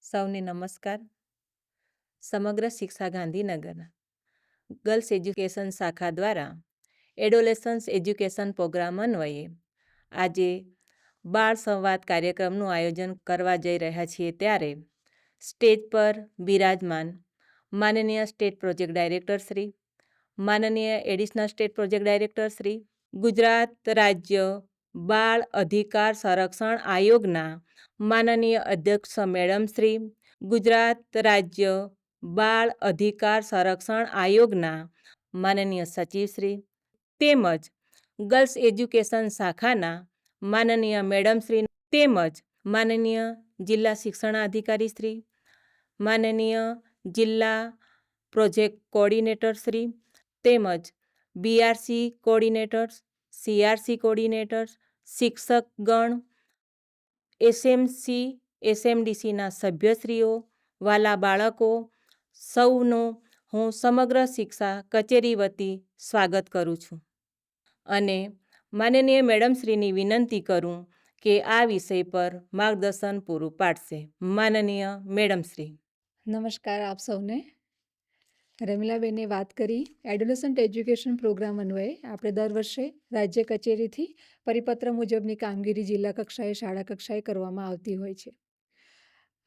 સૌને નમસ્કાર. સમગ્ર શિક્ષા ગાંધીનગર ગર્લ્સ એજ્યુકેશન શાખા દ્વારા એડોલેસન્સ એજ્યુકેશન પ્રોગ્રામ અન્વયે આજે બાળ સંવાદ કાર્યક્રમનું આયોજન કરવા જઈ રહ્યા છીએ, ત્યારે સ્ટેજ પર બિરાજમાન માનનીય સ્ટેટ પ્રોજેક્ટ ડાયરેક્ટર શ્રી, માનનીય additional state project director Shri, Gujarat રાજ્ય બાળ અધિકાર સંરક્ષણ આયોગના માનનીય અધ્યક્ષ મેડમ શ્રી, ગુજરાત રાજ્ય બાળ અધિકાર સંરક્ષણ આયોગના માનનીય સચિવ શ્રી, તેમજ ગર્લ્સ એજ્યુકેશન શાખાના માનનીય મેડમ શ્રી, તેમજ માનનીય જિલ્લા શિક્ષણાધિકારી શ્રી, માનનીય જિલ્લા પ્રોજેક્ટ કોઓર્ડિનેટર શ્રી, તેમજ બીઆરસી કોઓર્ડિનેટર્સ, સીઆરસી કોઓર્ડિનેટર્સ, શિક્ષકગણ, એસએમસી એસએમડીસીના સભ્યશ્રીઓ, વાલા બાળકો, સૌનું હું સમગ્ર શિક્ષા કચેરી વતી સ્વાગત કરું છું અને માનનીય મેડમશ્રીની વિનંતી કરું કે આ વિષય પર માર્ગદર્શન પૂરું પાડશે. માનનીય મેડમશ્રી. નમસ્કાર આપ સૌને. રમીલાબેને વાત કરી એડોલેસન્ટ એજ્યુકેશન પ્રોગ્રામ અન્વયે આપણે દર વર્ષે રાજ્ય કચેરીથી પરિપત્ર મુજબની કામગીરી જિલ્લા કક્ષાએ, શાળા કક્ષાએ કરવામાં આવતી હોય છે.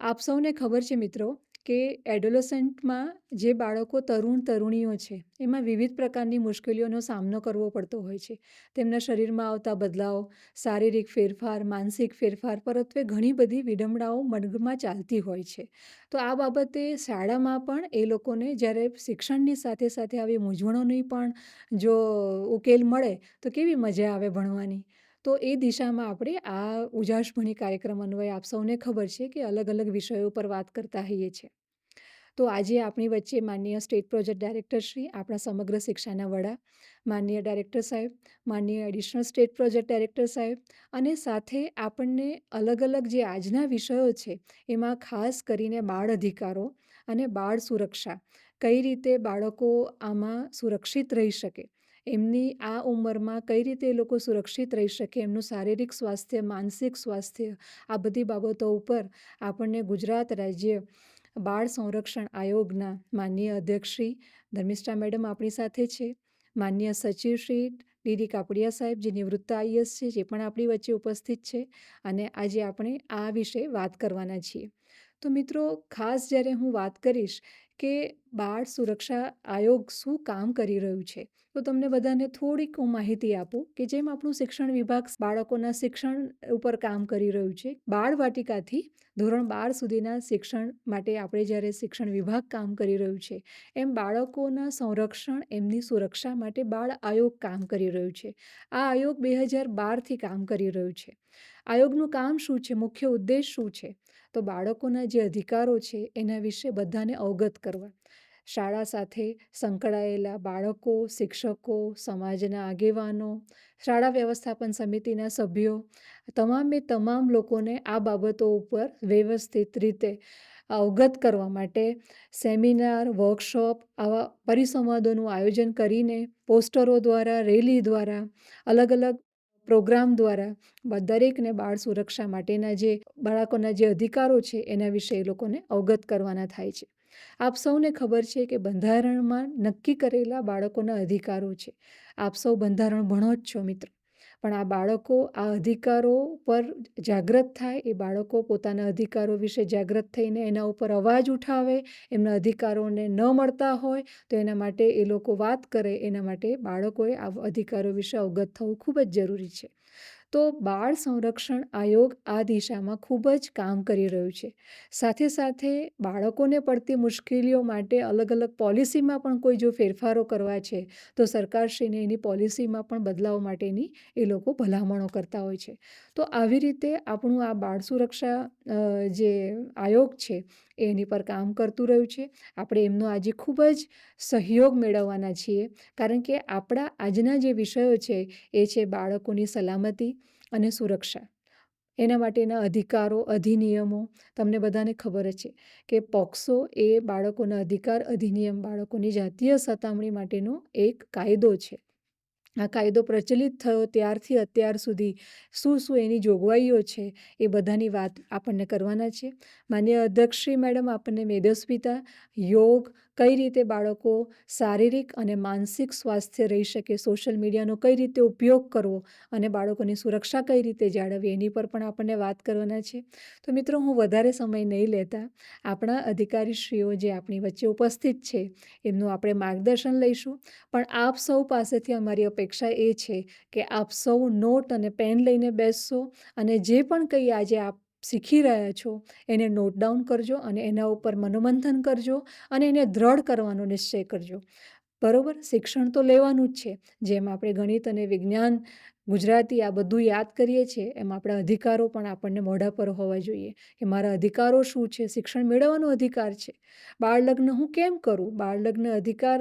આપ સૌને ખબર છે મિત્રો કે એડોલેસન્ટમાં જે બાળકો તરુણીઓ છે એમાં વિવિધ પ્રકારની મુશ્કેલીઓનો સામનો કરવો પડતો હોય છે. તેમના શરીરમાં આવતા બદલાવ, શારીરિક ફેરફાર, માનસિક ફેરફાર, પરત્વે ઘણી બધી વિડંબણાઓ મનમાં ચાલતી હોય છે. તો આ બાબતે શાળામાં પણ એ લોકોને જ્યારે શિક્ષણની સાથે સાથે આવી મૂંઝવણોની પણ જો ઉકેલ મળે તો કેવી મજા આવે ભણવાની. તો એ દિશામાં આપણે આ ઉજાસભણી કાર્યક્રમ અન્વયે આપ સૌને ખબર છે કે અલગ અલગ વિષયો પર વાત કરતા હોઈએ છીએ. તો આજે આપણી વચ્ચે માનનીય સ્ટેટ પ્રોજેક્ટ ડાયરેક્ટર શ્રી, આપણા સમગ્ર શિક્ષાના વડા, માનનીય ડાયરેક્ટર સાહેબ, માનનીય એડિશનલ સ્ટેટ પ્રોજેક્ટ ડાયરેક્ટર સાહેબ, અને સાથે આપણને અલગ અલગ જે આજના વિષયો છે એમાં ખાસ કરીને બાળ અધિકારો અને બાળ સુરક્ષા, કઈ રીતે બાળકો આમાં સુરક્ષિત રહી શકે, એમની આ ઉંમરમાં કઈ રીતે એ લોકો સુરક્ષિત રહી શકે, એમનું શારીરિક સ્વાસ્થ્ય, માનસિક સ્વાસ્થ્ય, આ બધી બાબતો ઉપર આપણને ગુજરાત રાજ્ય બાળ સંરક્ષણ આયોગના માનનીય અધ્યક્ષ શ્રી ધર્મિષ્ઠા મેડમ આપણી સાથે છે, માનનીય સચિવ શ્રી ડીડી કાપડિયા સાહેબ જે નિવૃત્ત આઈએએસ છે, જે પણ આપણી વચ્ચે ઉપસ્થિત છે, અને આજે આપણે આ વિશે વાત કરવાના છીએ. તો મિત્રો, ખાસ જ્યારે હું વાત કરીશ કે બાળ સુરક્ષા આયોગ શું કામ કરી રહ્યું છે, તો તમને બધાને થોડીક હું માહિતી આપું કે જેમ આપણું શિક્ષણ વિભાગ બાળકોના શિક્ષણ ઉપર કામ કરી રહ્યું છે, બાળ વાટિકાથી ધોરણ 12 સુધીના શિક્ષણ માટે આપણે જ્યારે શિક્ષણ વિભાગ કામ કરી રહ્યું છે, એમ બાળકોના સંરક્ષણ, એમની સુરક્ષા માટે બાળ આયોગ કામ કરી રહ્યું છે. આ આયોગ 2012થી કામ કરી રહ્યું છે. આયોગનું કામ શું છે, મુખ્ય ઉદ્દેશ શું છે, તો બાળકોના જે અધિકારો છે એના વિશે બધાને અવગત કરવા, શાળા સાથે સંકળાયેલા બાળકો, શિક્ષકો, સમાજના આગેવાનો, શાળા વ્યવસ્થાપન સમિતિના સભ્યો, તમામે તમામ લોકોને આ બાબતો ઉપર વ્યવસ્થિત રીતે અવગત કરવા માટે સેમિનાર, વર્કશોપ, આવા પરિસંવાદોનું આયોજન કરીને પોસ્ટરો દ્વારા, રેલી દ્વારા, અલગ અલગ પ્રોગ્રામ દ્વારા દરેકને બાળ સુરક્ષા માટેના જે બાળકોના જે અધિકારો છે એના વિશે એ લોકોને અવગત કરવાના થાય છે. આપ સૌને ખબર છે કે બંધારણમાં નક્કી કરેલા બાળકોના અધિકારો છે. આપ સૌ બંધારણ ભણો જ છો મિત્રો, પણ આ બાળકો આ અધિકારો પર જાગૃત થાય, એ બાળકો પોતાના અધિકારો વિશે જાગૃત થઈને એના ઉપર અવાજ ઉઠાવે, એમના અધિકારોને ન મળતા હોય તો એના માટે એ લોકો વાત કરે, એના માટે બાળકોએ આ અધિકારો વિશે અવગત થવું ખૂબ જ જરૂરી છે. તો બાળ સંરક્ષણ આયોગ આ દિશામાં ખૂબ જ કામ કરી રહ્યું છે. સાથે સાથે બાળકોને પડતી મુશ્કેલીઓ માટે અલગ અલગ પોલિસીમાં પણ કોઈ જો ફેરફારો કરવા છે તો સરકારશ્રીને એની પોલિસીમાં પણ બદલાવ માટેની એ લોકો ભલામણો કરતા હોય છે. તો આવી રીતે આપણું આ બાળ સુરક્ષા જે આયોગ છે એની પર કામ કરતું રહ્યું છે. આપણે એમનો આજે ખૂબ જ સહયોગ મેળવવાના છીએ, કારણ કે આપણા આજના જે વિષયો છે એ છે બાળકોની સલામતી અને સુરક્ષા. એના માટેના અધિકારો, અધિનિયમો તમને બધાને ખબર જ છે કે પોક્સો એ બાળકોના અધિકાર અધિનિયમ, બાળકોની જાતીય સતામણી માટેનો એક કાયદો છે. આ કાયદો પ્રચલિત થયો ત્યારથી અત્યાર સુધી શું એની જોગવાઈઓ છે એ બધાની વાત આપણને કરવાના છે. માન્ય અધ્યક્ષશ્રી મેડમ આપણને મેદસ્વીતા, યોગ, કઈ રીતે બાળકો શારીરિક અને માનસિક સ્વાસ્થ્ય રહી શકે, સોશિયલ મીડિયાનો કઈ રીતે ઉપયોગ કરવો અને બાળકોની સુરક્ષા કઈ રીતે જાળવવી એની પર પણ આપણને વાત કરવાના છે. તો મિત્રો, હું વધારે સમય નહીં લેતા આપણા અધિકારીશ્રીઓ જે આપણી વચ્ચે ઉપસ્થિત છે એમનું આપણે માર્ગદર્શન લઈશું. પણ આપ સૌ પાસેથી અમારી અપેક્ષા એ છે કે આપ સૌ નોટ અને પેન લઈને બેસશો અને જે પણ કંઈ આજે આપ શીખી રહ્યા છો એને નોટ ડાઉન કરજો અને એના ઉપર મનોમંથન કરજો અને એને દ્રઢ કરવાનો નિશ્ચય કરજો. બરોબર? શિક્ષણ તો લેવાનું જ છે. જેમ આપણે ગણિત અને વિજ્ઞાન, ગુજરાતી આ બધું યાદ કરીએ છીએ એમ આપણા અધિકારો પણ આપણને મોઢા પર હોવા જોઈએ કે મારા અધિકારો શું છે. શિક્ષણ મેળવવાનો અધિકાર છે. બાળ લગ્ન હું કેમ કરું? બાળ લગ્ન અધિકાર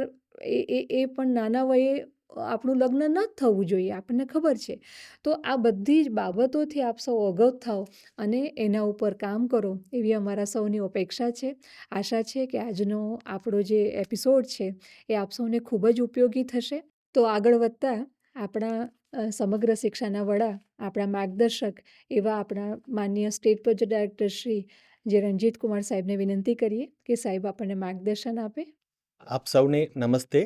એ પણ નાના વયે આપણું લગ્ન ન થવું જોઈએ, આપણને ખબર છે. તો આ બધી જ બાબતોથી આપ સૌ અવગત થાઓ અને એના ઉપર કામ કરો એવી અમારા સૌની અપેક્ષા છે. આશા છે કે આજનો આપણો જે એપિસોડ છે એ આપ સૌને ખૂબ જ ઉપયોગી થશે. તો આગળ વધતા આપણા સમગ્ર શિક્ષાના વડા, આપણા માર્ગદર્શક એવા આપણા માનનીય સ્ટેટ પ્રોજેક્ટ ડાયરેક્ટર શ્રી જે રણજીત કુમાર સાહેબને વિનંતી કરીએ કે સાહેબ આપણને માર્ગદર્શન આપે. આપ સૌને નમસ્તે.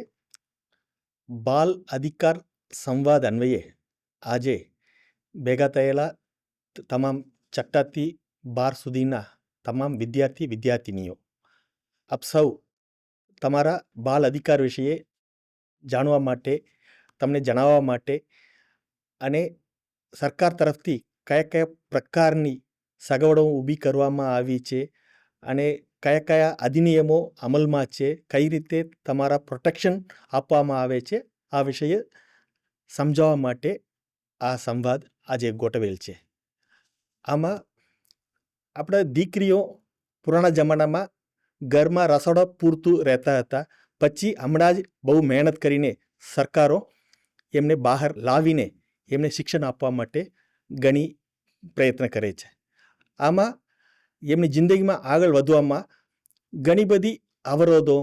બાલ અધિકાર સંવાદ અન્વયે આજે ભેગા થયેલા તમામ ચકટાથી 12 સુધીના તમામ વિદ્યાર્થીનીઓ, આપ સૌ તમારા બાલ અધિકાર વિશે જાણવા માટે, તમને જણાવવા માટે અને સરકાર તરફથી કયા કયા પ્રકારની સગવડો ઊભી કરવામાં આવી છે અને કયા કયા અધિનિયમો અમલમાં છે, કઈ રીતે તમારા પ્રોટેક્શન આપવામાં આવે છે, આ વિષય સમજાવવા માટે આ સંવાદ આજે ગોઠવેલ છે. આમાં આપણે દીકરીઓ પુરાણા જમાનામાં ઘરમાં રસોડા પૂરતું રહેતા હતા. પછી હમણાં જ બહુ મહેનત કરીને સરકારો એમને બહાર લાવીને એમને શિક્ષણ આપવા માટે ઘણી પ્રયત્ન કરે છે. આમાં એમની જિંદગીમાં આગળ વધવામાં ઘણી બધી અવરોધો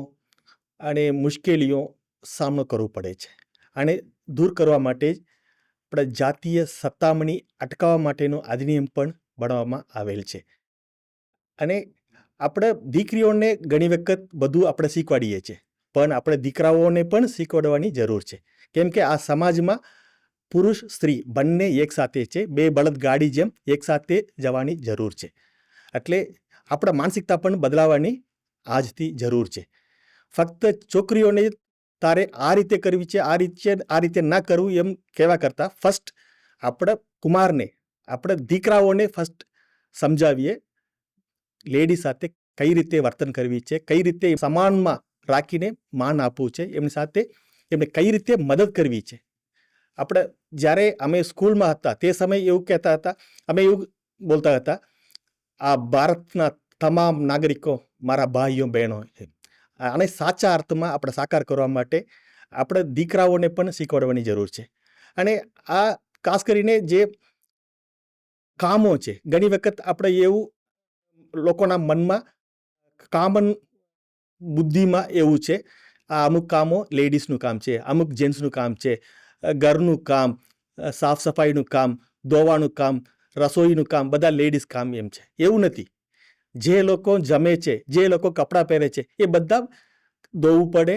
અને મુશ્કેલીઓ સામનો કરવો પડે છે. અને દૂર કરવા માટે જ આપણે જાતીય સતામણી અટકાવવા માટેનો અધિનિયમ પણ બનાવવામાં આવેલ છે. અને આપણે દીકરીઓને ઘણી વખત બધું આપણે શીખવાડીએ છીએ, પણ આપણે દીકરાઓને પણ શીખવાડવાની જરૂર છે. કેમ કે આ સમાજમાં પુરુષ સ્ત્રી બંને એક સાથે છે. બે બળદ ગાડી જેમ એક સાથે જવાની જરૂર છે. એટલે આપણા માનસિકતા પણ બદલાવાની આજથી જરૂર છે. ફક્ત છોકરીઓને તારે આ રીતે કરવી છે, આ રીતે ના કરવું એમ કહેવા કરતાં ફર્સ્ટ આપણા કુમારને, આપણે દીકરાઓને ફર્સ્ટ સમજાવીએ લેડી સાથે કઈ રીતે વર્તન કરવી છે, કઈ રીતે સમાનમાં રાખીને માન આપવું છે, એમની સાથે એમને કઈ રીતે મદદ કરવી છે. આપણે જ્યારે અમે સ્કૂલમાં હતા તે સમયે એવું કહેતા હતા, અમે એવું બોલતા હતા, આ ભારતના તમામ નાગરિકો મારા ભાઈઓ બહેનો છે. અને સાચા અર્થમાં આપણે સાકાર કરવા માટે આપણે દીકરાઓને પણ શીખવાડવાની જરૂર છે. અને આ ખાસ કરીને જે કામો છે, ઘણી વખત આપણે એવું લોકોના મનમાં કોમન બુદ્ધિમાં એવું છે, આ અમુક કામો લેડીઝનું કામ છે, અમુક જેન્ટ્સનું કામ છે, ઘરનું કામ, સાફ સફાઈનું કામ, ધોવાનું કામ, રસોઈનું કામ બધા લેડીઝ કામ એમ છે. એવું નથી. જે લોકો જમે છે, જે લોકો કપડાં પહેરે છે, એ બધા ધોવું પડે,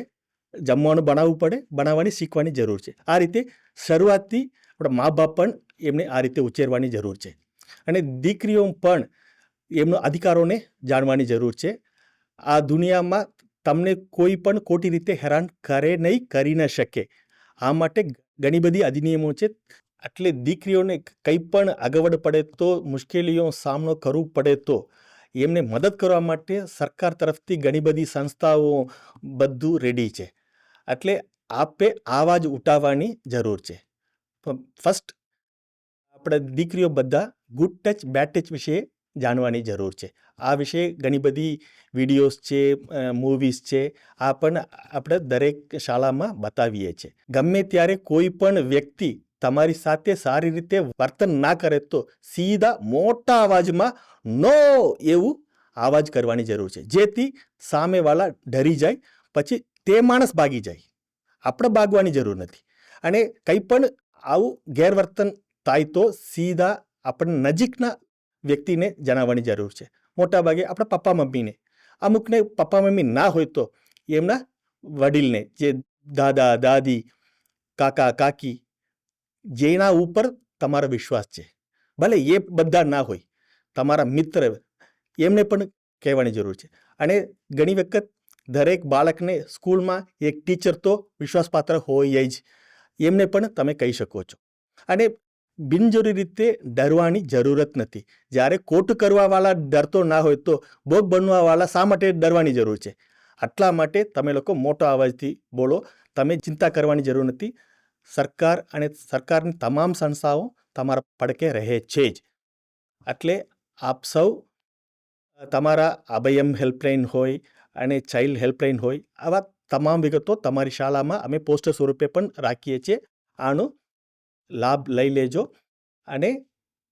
જમવાનું બનાવવું પડે, બનાવવાની શીખવાની જરૂર છે. આ રીતે શરૂઆતથી આપણા મા બાપ પણ એમને આ રીતે ઉછેરવાની જરૂર છે. અને દીકરીઓ પણ એમના અધિકારોને જાણવાની જરૂર છે. આ દુનિયામાં તમને કોઈ પણ ખોટી રીતે હેરાન કરે નહીં, કરી ન શકે. આ માટે ઘણી બધી અધિનિયમો છે. એટલે દીકરીઓને કંઈ પણ અગવડ પડે તો, મુશ્કેલીઓ સામનો કરવો પડે તો એમને મદદ કરવા માટે સરકાર તરફથી ઘણી બધી સંસ્થાઓ બધું રેડી છે. એટલે આપે આવાજ ઉઠાવવાની જરૂર છે. ફર્સ્ટ આપણે દીકરીઓ બધા ગુડ ટચ બેડ ટચ વિશે જાણવાની જરૂર છે. આ વિશે ઘણી બધી વિડીયોઝ છે, મૂવીઝ છે. આ પણ આપણે દરેક શાળામાં બતાવીએ છીએ. ગમે ત્યારે કોઈ પણ વ્યક્તિ તમારી સાથે સારી રીતે વર્તન ના કરે તો સીધા મોટા અવાજમાં નો એવું અવાજ કરવાની જરૂર છે, જેથી સામેવાળા ડરી જાય, પછી તે માણસ ભાગી જાય. આપણે ભાગવાની જરૂર નથી. અને કંઈ પણ આવું ગેરવર્તન થાય તો સીધા આપણે નજીકના વ્યક્તિને જણાવવાની જરૂર છે. મોટાભાગે આપણા પપ્પા મમ્મીને, અમુકને પપ્પા મમ્મી ના હોય તો એમના વડીલને, જે દાદા દાદી, કાકા કાકી, જેના ઉપર તમારો વિશ્વાસ છે, ભલે એ બધા ના હોય, તમારા મિત્ર, એમને પણ કહેવાની જરૂર છે. અને ઘણી વખત દરેક બાળકને સ્કૂલમાં એક ટીચર તો વિશ્વાસપાત્ર હોય જ, એમને પણ તમે કહી શકો છો. અને બિનજરૂરી રીતે ડરવાની જરૂરત નથી. જ્યારે ખોટું કરવાવાળા ડરતો ના હોય તો ભોગ બનવાવાળા શા માટે ડરવાની જરૂર છે? આટલા માટે તમે લોકો મોટા અવાજથી બોલો. તમે ચિંતા કરવાની જરૂર નથી. સરકાર અને સરકારની તમામ સંસ્થાઓ તમારા પડખે રહે છે જ. એટલે આપ સૌ તમારા અભયમ હેલ્પલાઇન હોય અને ચાઇલ્ડ હેલ્પલાઇન હોય, આવા તમામ વિગતો તમારી શાળામાં અમે પોસ્ટર સ્વરૂપે પણ રાખીએ છીએ. આનો લાભ લઈ લેજો અને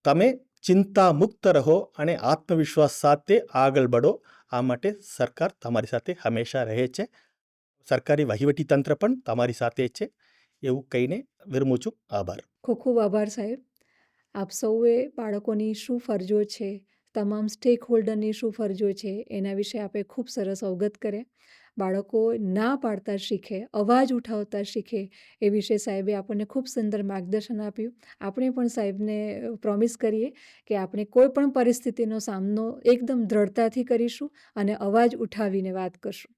તમે ચિંતા મુક્ત રહો અને આત્મવિશ્વાસ સાથે આગળ બઢો. આ માટે સરકાર તમારી સાથે હંમેશા રહે છે. સરકારી વહીવટી તંત્ર પણ તમારી સાથે છે. એવું કહીને વિરમું છું. આભાર. ખૂબ ખૂબ આભાર સાહેબ. આપ સૌએ બાળકોની શું ફરજો છે, તમામ સ્ટેક હોલ્ડરની શું ફરજો છે, એના વિશે આપે ખૂબ સરસ અવગત કરે. બાળકો ના પાડતા શીખે, અવાજ ઉઠાવતા શીખે, એ વિશે સાહેબે આપણને ખૂબ સુંદર માર્ગદર્શન આપ્યું. આપણે પણ સાહેબને પ્રોમિસ કરીએ કે આપણે કોઈ પણ પરિસ્થિતિનો સામનો એકદમ દ્રઢતાથી કરીશું અને અવાજ ઉઠાવીને વાત કરશું.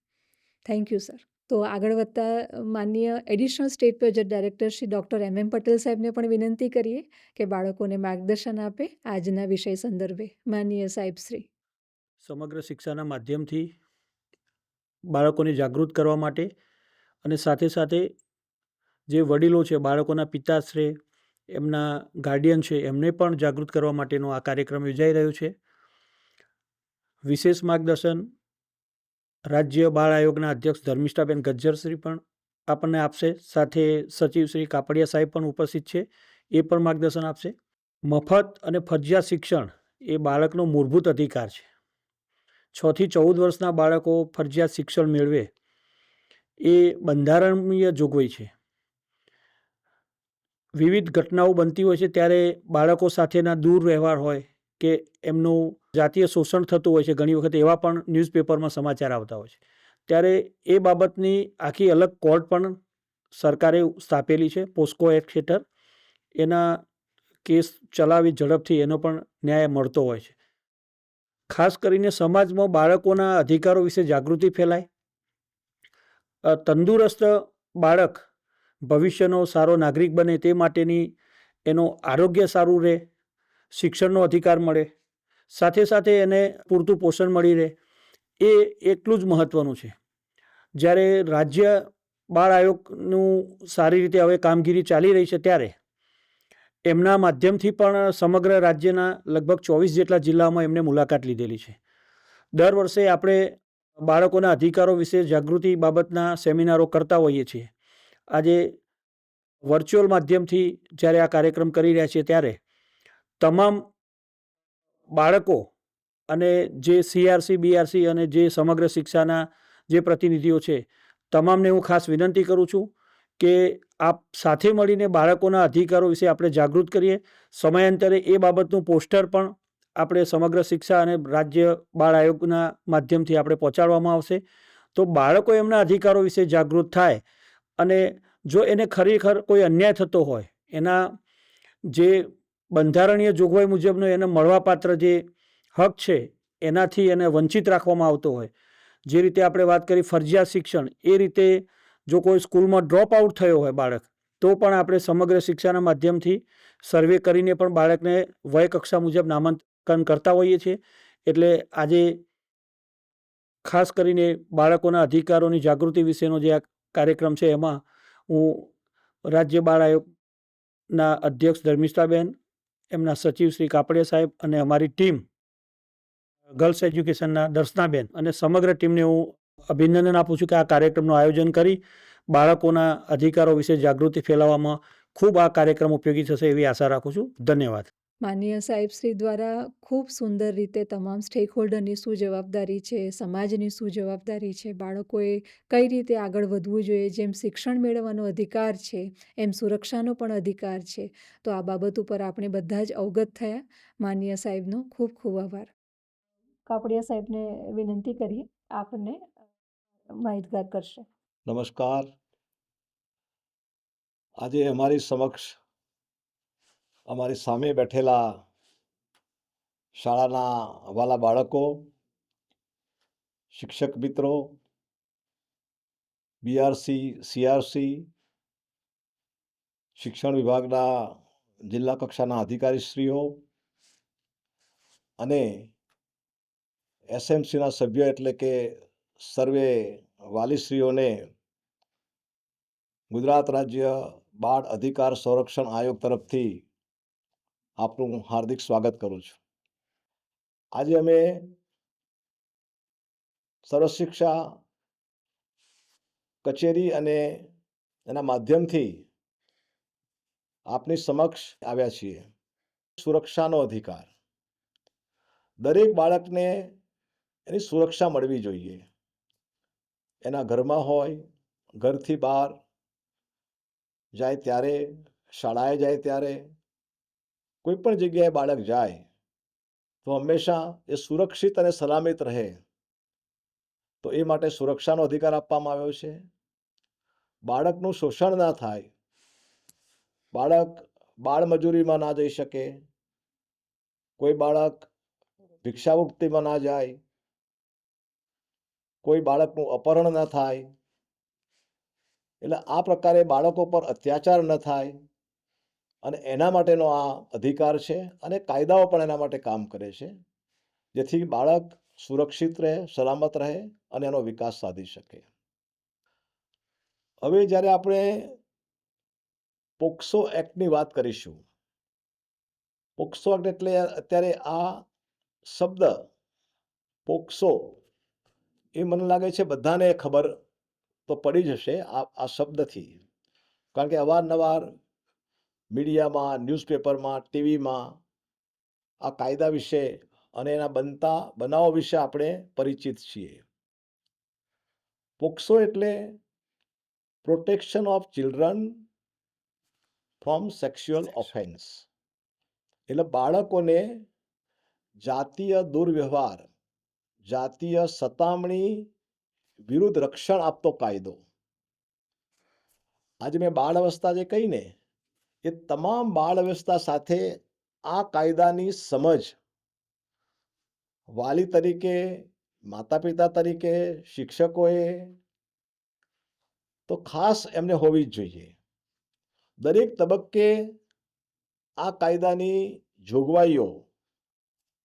Thank you sir. તો આગળ વધતા માનનીય additional state project director Shri doctor M Patel સાહેબને પણ વિનંતી કરીએ કે બાળકોને માર્ગદર્શન આપે આજના વિષય સંદર્ભે. માનનીય સાહેબ શ્રી. સમગ્ર શિક્ષાના માધ્યમથી બાળકોને જાગૃત કરવા માટે અને સાથે સાથે જે વડીલો છે, બાળકોના પિતાશ્રી, એમના ગાર્ડિયન છે, એમને પણ જાગૃત કરવા માટેનો આ કાર્યક્રમ યોજાઈ રહ્યો છે. વિશેષ માર્ગદર્શન રાજ્ય બાળ આયોગના અધ્યક્ષ ધર્મિષ્ઠાબેન ગજ્જરશ્રી પણ આપણને આપશે. સાથે સચિવ શ્રી કાપડિયા સાહેબ પણ ઉપસ્થિત છે, એ પણ માર્ગદર્શન આપશે. મફત અને ફરજિયાત શિક્ષણ એ બાળકનો મૂળભૂત અધિકાર છે. 6 થી 14 વર્ષના બાળકો ફરજિયાત શિક્ષણ મેળવે એ બંધારણીય જોગવાઈ છે. વિવિધ ઘટનાઓ બનતી હોય છે ત્યારે બાળકો સાથેના દૂર વ્યવહાર હોય કે એમનું જાતીય શોષણ થતું હોય છે, ઘણી વખત એવા પણ ન્યૂઝપેપરમાં સમાચાર આવતા હોય છે. ત્યારે એ બાબતની આખી અલગ કોર્ટ પણ સરકારે સ્થાપેલી છે, પોસ્કો એક્ટ હેઠળ. એના કેસ ચલાવી ઝડપથી એનો પણ ન્યાય મળતો હોય છે. ખાસ કરીને સમાજમાં બાળકોના અધિકારો વિશે જાગૃતિ ફેલાય. તંદુરસ્ત બાળક ભવિષ્યનો સારો નાગરિક બને તે માટેની એનું આરોગ્ય સારું રહે, શિક્ષણનો અધિકાર મળે, સાથે સાથે એને પૂરતું પોષણ મળી રહે, એ એટલું જ મહત્ત્વનું છે. જ્યારે રાજ્ય બાળ આયોગનું સારી રીતે હવે કામગીરી ચાલી રહી છે ત્યારે એમના માધ્યમથી પણ સમગ્ર રાજ્યના લગભગ 24 જેટલા જિલ્લાઓમાં એમને મુલાકાત લીધેલી છે. દર વર્ષે આપણે બાળકોના અધિકારો વિશે જાગૃતિ બાબતના સેમિનારો કરતા હોઈએ છીએ. આજે વર્ચ્યુઅલ માધ્યમથી જ્યારે આ કાર્યક્રમ કરી રહ્યા છીએ ત્યારે તમામ બાળકો અને જે CRC, BRC અને જે સમગ્ર શિક્ષાના જે પ્રતિનિધિઓ છે, તમામને હું ખાસ વિનંતી કરું છું કે આપ સાથે મળીને બાળકોના અધિકારો વિશે આપણે જાગૃત કરીએ. સમયાંતરે એ બાબતનું પોસ્ટર પણ આપણે સમગ્ર શિક્ષા અને રાજ્ય બાળ આયોગના માધ્યમથી આપણે પહોંચાડવામાં આવશે. તો બાળકો એમના અધિકારો વિશે જાગૃત થાય અને જો એને ખરેખર કોઈ અન્યાય થતો હોય, એના જે બંધારણીય જોગવાઈ મુજબનો એને મળવાપાત્ર જે હક છે એનાથી એને વંચિત રાખવામાં આવતો હોય, જે રીતે આપણે વાત કરી ફરજિયાત શિક્ષણ, એ રીતે જો કોઈ સ્કૂલમાં ડ્રોપ આઉટ થયો હોય બાળક, તો પણ આપણે સમગ્ર શિક્ષાના માધ્યમથી સર્વે કરીને પણ બાળકને વય કક્ષા મુજબ નામાંકન કરતા હોઈએ છીએ. એટલે આજે ખાસ કરીને બાળકોના અધિકારોની જાગૃતિ વિશેનો જે આ કાર્યક્રમ છે એમાં હું રાજ્ય બાળ આયોગના અધ્યક્ષ ધર્મિષ્ઠાબેન, એમના સચિવ શ્રી કાપડિયા સાહેબ અને અમારી ટીમ ગર્લ્સ એજ્યુકેશનના દર્શનાબેન અને સમગ્ર ટીમને હું અભિનંદન આપું છું કે આ કાર્યક્રમનું આયોજન કરી બાળકોના અધિકારો વિશે જાગૃતિ ફેલાવવામાં ખૂબ આ કાર્યક્રમ ઉપયોગી થશે એવી આશા રાખું છું. ધન્યવાદ. માનનીય સાહેબશ્રી દ્વારા ખૂબ સુંદર રીતે તમામ સ્ટેકહોલ્ડરની શું જવાબદારી છે, સમાજની શું જવાબદારી છે, બાળકોએ કઈ રીતે આગળ વધવું જોઈએ, જેમ શિક્ષણ મેળવવાનો અધિકાર છે એમ સુરક્ષાનો પણ અધિકાર છે. તો આ બાબત ઉપર આપણે બધા જ અવગત થયા. માનનીય સાહેબનો ખૂબ ખૂબ આભાર. કાપડિયા સાહેબને વિનંતી કરીએ આપણને માહિતગાર કરશે. નમસ્કાર. આજે અમારી સમક્ષ અમારી સામે બેઠેલા શાળાના વાલા બાળકો, શિક્ષક મિત્રો, બીઆરસી, સીઆરસી, શિક્ષણ વિભાગના જિલ્લા કક્ષાના અધિકારીશ્રીઓ અને એસએમસીના સભ્યો એટલે કે સર્વે વાલીશ્રીઓને ગુજરાત રાજ્ય બાળ અધિકાર સંરક્ષણ આયોગ તરફથી આપનું હાર્દિક સ્વાગત કરું છું. આજે અમે સર્વ શિક્ષા કચેરી અને એના માધ્યમથી આપની સમક્ષ આવ્યા છીએ. સુરક્ષાનો અધિકાર. દરેક બાળકને એની સુરક્ષા મળવી જોઈએ. એના ઘરમાં હોય, ઘરથી બહાર જાય ત્યારે, શાળાએ જાય ત્યારે, કોઈ પણ જગ્યાએ બાળક જાય તો હંમેશા એ સુરક્ષિત અને સલામત રહે, તો એ માટે સુરક્ષાનો અધિકાર આપવામાં આવ્યો છે. બાળકનું શોષણ ના થાય, બાળક બાળમજૂરીમાં ના જઈ શકે, કોઈ બાળક ભિક્ષાવૃત્તિમાં ના જાય, કોઈ બાળકનું અપહરણ ન થાય, એટલે આ પ્રકારે બાળકો પર અત્યાચાર ન થાય અને એના માટેનો આ અધિકાર છે અને કાયદાઓ પણ એના માટે કામ કરે છે, જેથી બાળક સુરક્ષિત રહે, સલામત રહે અને એનો વિકાસ સાધી શકે. હવે જ્યારે આપણે પોક્સો એક્ટની વાત કરીશું, પોક્સો એક્ટ એટલે અત્યારે આ શબ્દ પોક્સો એ મને લાગે છે બધાને ખબર તો પડી જશે આ શબ્દથી, કારણ કે અવારનવાર મીડિયામાં, ન્યૂઝપેપરમાં, ટીવીમાં આ કાયદા વિશે અને એના બનતા બનાવો વિશે આપણે પરિચિત છીએ. પોક્સો એટલે protection of children from sexual offence, એટલે બાળકોને જાતીય દુર્વ્યવહાર, જાતીય સતામણી વિરુદ્ધ રક્ષણ આપતો કાયદો. આજે મેં બાળ અવસ્થા જે કહીને, એ તમામ બાળ અવસ્થા સાથે આ કાયદાની સમજ વાલી તરીકે, માતા પિતા તરીકે, શિક્ષકોએ તો ખાસ એમને હોવી જ જોઈએ. દરેક તબક્કે આ કાયદાની જોગવાઈઓ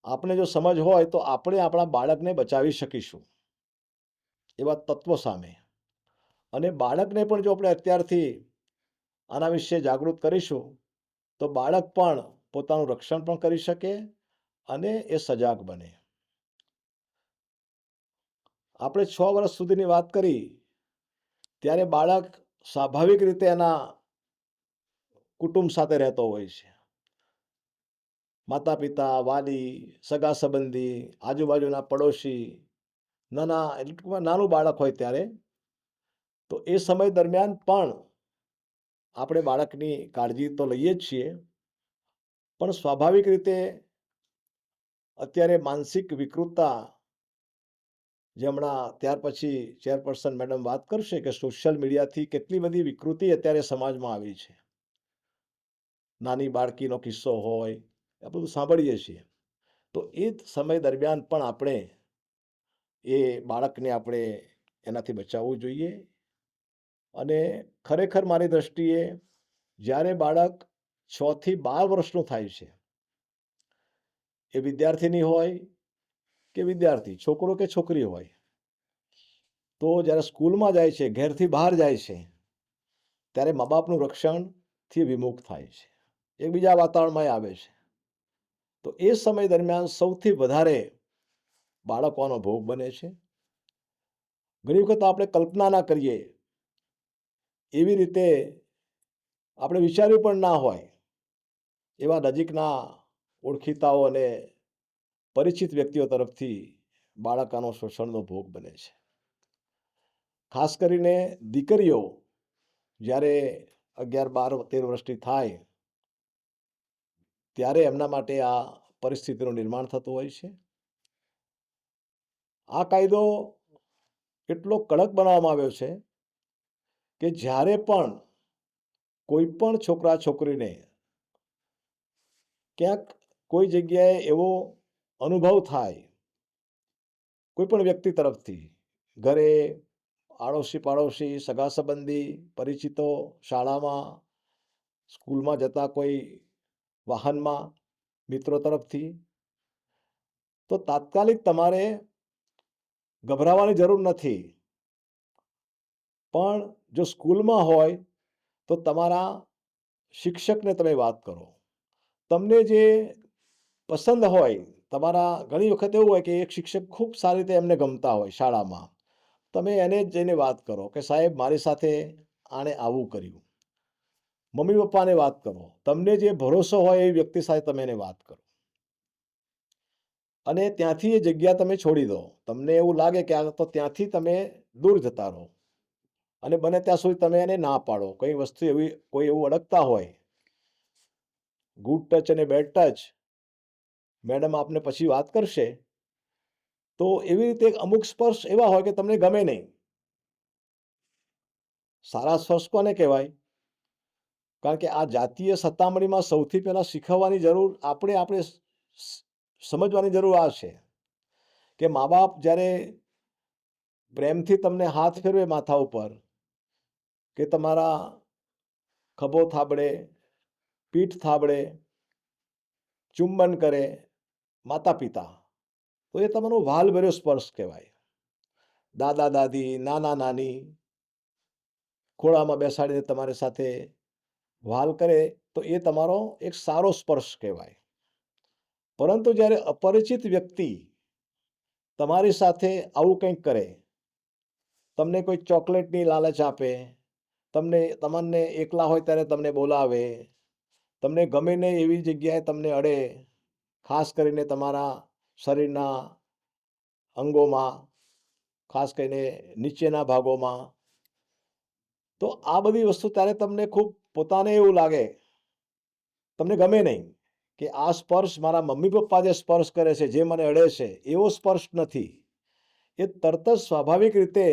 આપણે જો સમજ હોય તો આપણે આપણા બાળકને બચાવી શકીશું એવા તત્વો સામે. અને બાળકને પણ જો આપણે અત્યારથી આના વિશે જાગૃત કરીશું તો બાળક પણ પોતાનું રક્ષણ પણ કરી શકે અને એ સજાગ બને. આપણે 6 વર્ષ સુધીની વાત કરી ત્યારે બાળક સ્વાભાવિક રીતે એના કુટુંબ સાથે રહેતો હોય છે. માતા પિતા, વાલી, સગા સંબંધી, આજુબાજુના પડોશી, નાનું બાળક હોય ત્યારે તો એ સમય દરમિયાન પણ આપણે બાળકની કાળજી તો લઈએ જ છીએ, પણ સ્વાભાવિક રીતે અત્યારે માનસિક વિકૃતતા, જે હમણાં ત્યાર પછી ચેરપર્સન મેડમ વાત કરશે કે સોશિયલ મીડિયાથી કેટલી બધી વિકૃતિ અત્યારે સમાજમાં આવી છે. નાની બાળકીનો કિસ્સો હોય, આ બધું સાંભળીએ છીએ. તો એ સમય દરમિયાન પણ આપણે એ બાળકને આપણે એનાથી બચાવવું જોઈએ. અને ખરેખર મારી દ્રષ્ટિએ જ્યારે બાળક 6 થી 12 વર્ષનું થાય છે, એ વિદ્યાર્થીની હોય કે વિદ્યાર્થી, છોકરો કે છોકરી હોય, તો જ્યારે સ્કૂલમાં જાય છે, ઘેરથી બહાર જાય છે, ત્યારે મા બાપનું રક્ષણથી વિમુખ થાય છે, એકબીજા વાતાવરણમાં આવે છે. તો એ સમય દરમિયાન સૌથી વધારે બાળકોનો ભોગ બને છે. ઘણી વખત આપણે કલ્પના ના કરીએ એવી રીતે આપણે વિચાર્યું પણ ના હોય એવા નજીકના ઓળખીતાઓ અને પરિચિત વ્યક્તિઓ તરફથી બાળકોનો શોષણનો ભોગ બને છે. ખાસ કરીને દીકરીઓ જ્યારે 11, 12, 13 વર્ષની થાય ત્યારે એમના માટે આ પરિસ્થિતિનું નિર્માણ થતું હોય છે. આ કાયદો એટલો કડક બનાવવામાં આવ્યો છે કે જ્યારે પણ કોઈ પણ છોકરા છોકરીને ક્યાંક કોઈ જગ્યાએ એવો અનુભવ થાય કોઈ પણ વ્યક્તિ તરફથી, ઘરે, આડોશી પાડોશી, સગા સંબંધી, પરિચિતો, શાળામાં, સ્કૂલમાં જતા કોઈ વાહનમાં, મિત્રો તરફથી, તો તાત્કાલિક તમારે ગભરાવાની જરૂર નથી. પણ જો સ્કૂલમાં હોય તો તમારા શિક્ષકને તમે વાત કરો. તમને જે પસંદ હોય, તમારા ઘણી વખત એવું હોય કે એક શિક્ષક ખૂબ સારી રીતે એમને ગમતા હોય શાળામાં. તમે એને જ જઈને વાત કરો કે સાહેબ મારી સાથે આણે આવું કર્યું. મમ્મી પપ્પાને વાત કરો. તમને જે ભરોસો હોય એ વ્યક્તિ સાથે તમે એને વાત કરો. અને ત્યાંથી એ જગ્યા તમે છોડી દો. તમને એવું લાગે કે આ તો ત્યાંથી તમે દૂર જતા રહો. અને બને ત્યાં સુધી તમે એને ના પાડો. કઈ વસ્તુ એવી કોઈ એવું અડકતા હોય, ગુડ ટચ અને બેડ ટચ, મેડમ આપને પછી વાત કરશે, તો એવી રીતે અમુક સ્પર્શ એવા હોય કે તમને ગમે નહીં. સારા સ્પર્શ કોને કહેવાય? કારણ કે આ જાતીય સત્તામણીમાં સૌથી પહેલા શીખવવાની જરૂર આપણે સમજવાની જરૂર આ છે કે મા બાપ જ્યારે પ્રેમથી તમને હાથ ફેરવે માથા ઉપર, કે તમારા ખભો થાબડે, પીઠ થાબડે, ચુંબન કરે માતા પિતા, તો એ તમારો વાલભર્યો સ્પર્શ કહેવાય. દાદા દાદી, નાના નાની ખોળામાં બેસાડીને તમારી સાથે વાલ કરે તો એ તમારો એક સારો સ્પર્શ કહેવાય. પરંતુ જ્યારે અપરિચિત વ્યક્તિ તમારી સાથે આવું કંઈક કરે, તમને કોઈ ચોકલેટની લાલચ આપે, તમને એકલા હોય ત્યારે તમને બોલાવે, તમને ગમે નહીં એવી જગ્યાએ તમને અડે, ખાસ કરીને તમારા શરીરના અંગોમાં, ખાસ કરીને નીચેના ભાગોમાં, તો આ બધી વસ્તુ ત્યારે તમને ખૂબ પોતાને એવું લાગે, તમને ગમે નહીં કે આ સ્પર્શ મારા મમ્મી પપ્પા જે સ્પર્શ કરે છે, જે મને અડે છે, એવો સ્પર્શ નથી. એ તરત જ સ્વાભાવિક રીતે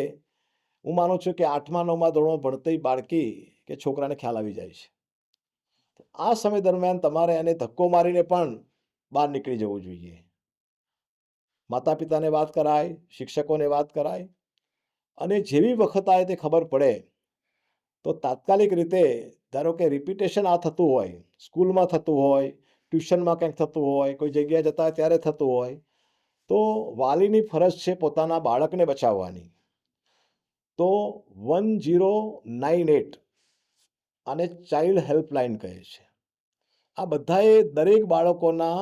હું માનું છું કે 8મા 9મા ધોરણમાં ભણતી બાળકી કે છોકરાને ખ્યાલ આવી જાય છે. આ સમય દરમિયાન તમારે એને ધક્કો મારીને પણ બહાર નીકળી જવું જોઈએ. માતા પિતાને વાત કરાય, શિક્ષકોને વાત કરાય, અને જેવી વખત આવે તે ખબર પડે તો તાત્કાલિક રીતે, ધારો કે રિપીટેશન આ થતું હોય, સ્કૂલમાં થતું હોય, ટ્યુશનમાં કંઈક થતું હોય, કોઈ જગ્યાએ જતા હોય ત્યારે થતું હોય, તો વાલીની ફરજ છે પોતાના બાળકને બચાવવાની. તો 1098 આને ચાઇલ્ડ હેલ્પલાઇન કહે છે. આ બધાએ દરેક બાળકોના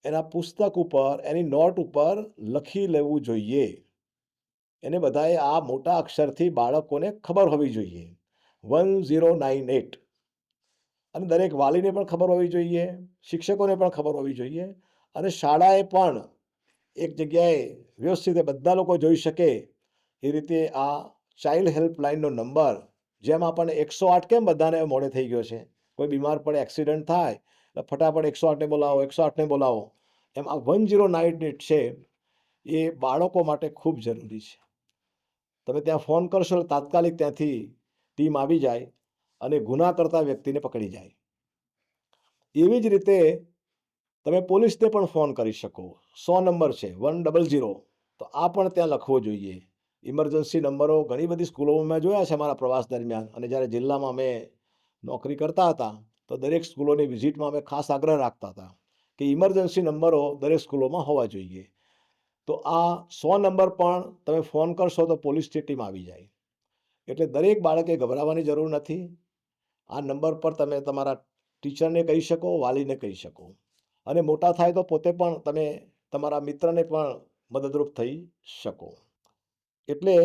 એના પુસ્તક ઉપર, એની નોટ ઉપર લખી લેવું જોઈએ. એને બધાએ આ મોટા અક્ષરથી બાળકોને ખબર હોવી જોઈએ. 1098. અને દરેક વાલીને પણ ખબર હોવી જોઈએ, શિક્ષકોને પણ ખબર હોવી જોઈએ, અને શાળાએ પણ એક જગ્યાએ વ્યવસ્થિત બધા લોકો જોઈ શકે એ રીતે આ ચાઇલ્ડ હેલ્પલાઇનનો નંબર, જેમ આપણને 108 કેમ બધાને મોડે થઈ ગયો છે, કોઈ બીમાર પડે, એક્સિડન્ટ થાય એટલે ફટાફટ 108ને બોલાવો, 108ને બોલાવો, એમ આ 1098 છે એ બાળકો માટે ખૂબ જરૂરી છે. તમે ત્યાં ફોન કરશો એટલે તાત્કાલિક ત્યાંથી ટીમ આવી જાય અને ગુના કરતા વ્યક્તિને પકડી જાય. એવી જ રીતે તમે પોલીસને પણ ફોન કરી શકો. 100 નંબર છે, 100, તો આ પણ ત્યાં લખવો જોઈએ. ઇમરજન્સી નંબરો ઘણી બધી સ્કૂલોમાં મેં જોયા છે અમારા પ્રવાસ દરમિયાન, અને જ્યારે જિલ્લામાં અમે નોકરી કરતા હતા તો દરેક સ્કૂલોની વિઝિટમાં અમે ખાસ આગ્રહ રાખતા હતા કે ઇમરજન્સી નંબરો દરેક સ્કૂલોમાં હોવા જોઈએ. તો આ 100 નંબર પણ તમે ફોન કરશો તો પોલીસની ટીમ આવી જાય. એટલે દરેક બાળકે ગભરાવાની જરૂર નથી. આ નંબર પર તમે તમારા ટીચરને કહી શકો, વાલીને કહી શકો, અને મોટા થાય તો પોતે પણ તમે તમારા મિત્રને પણ મદદરૂપ થઈ શકો. એટલે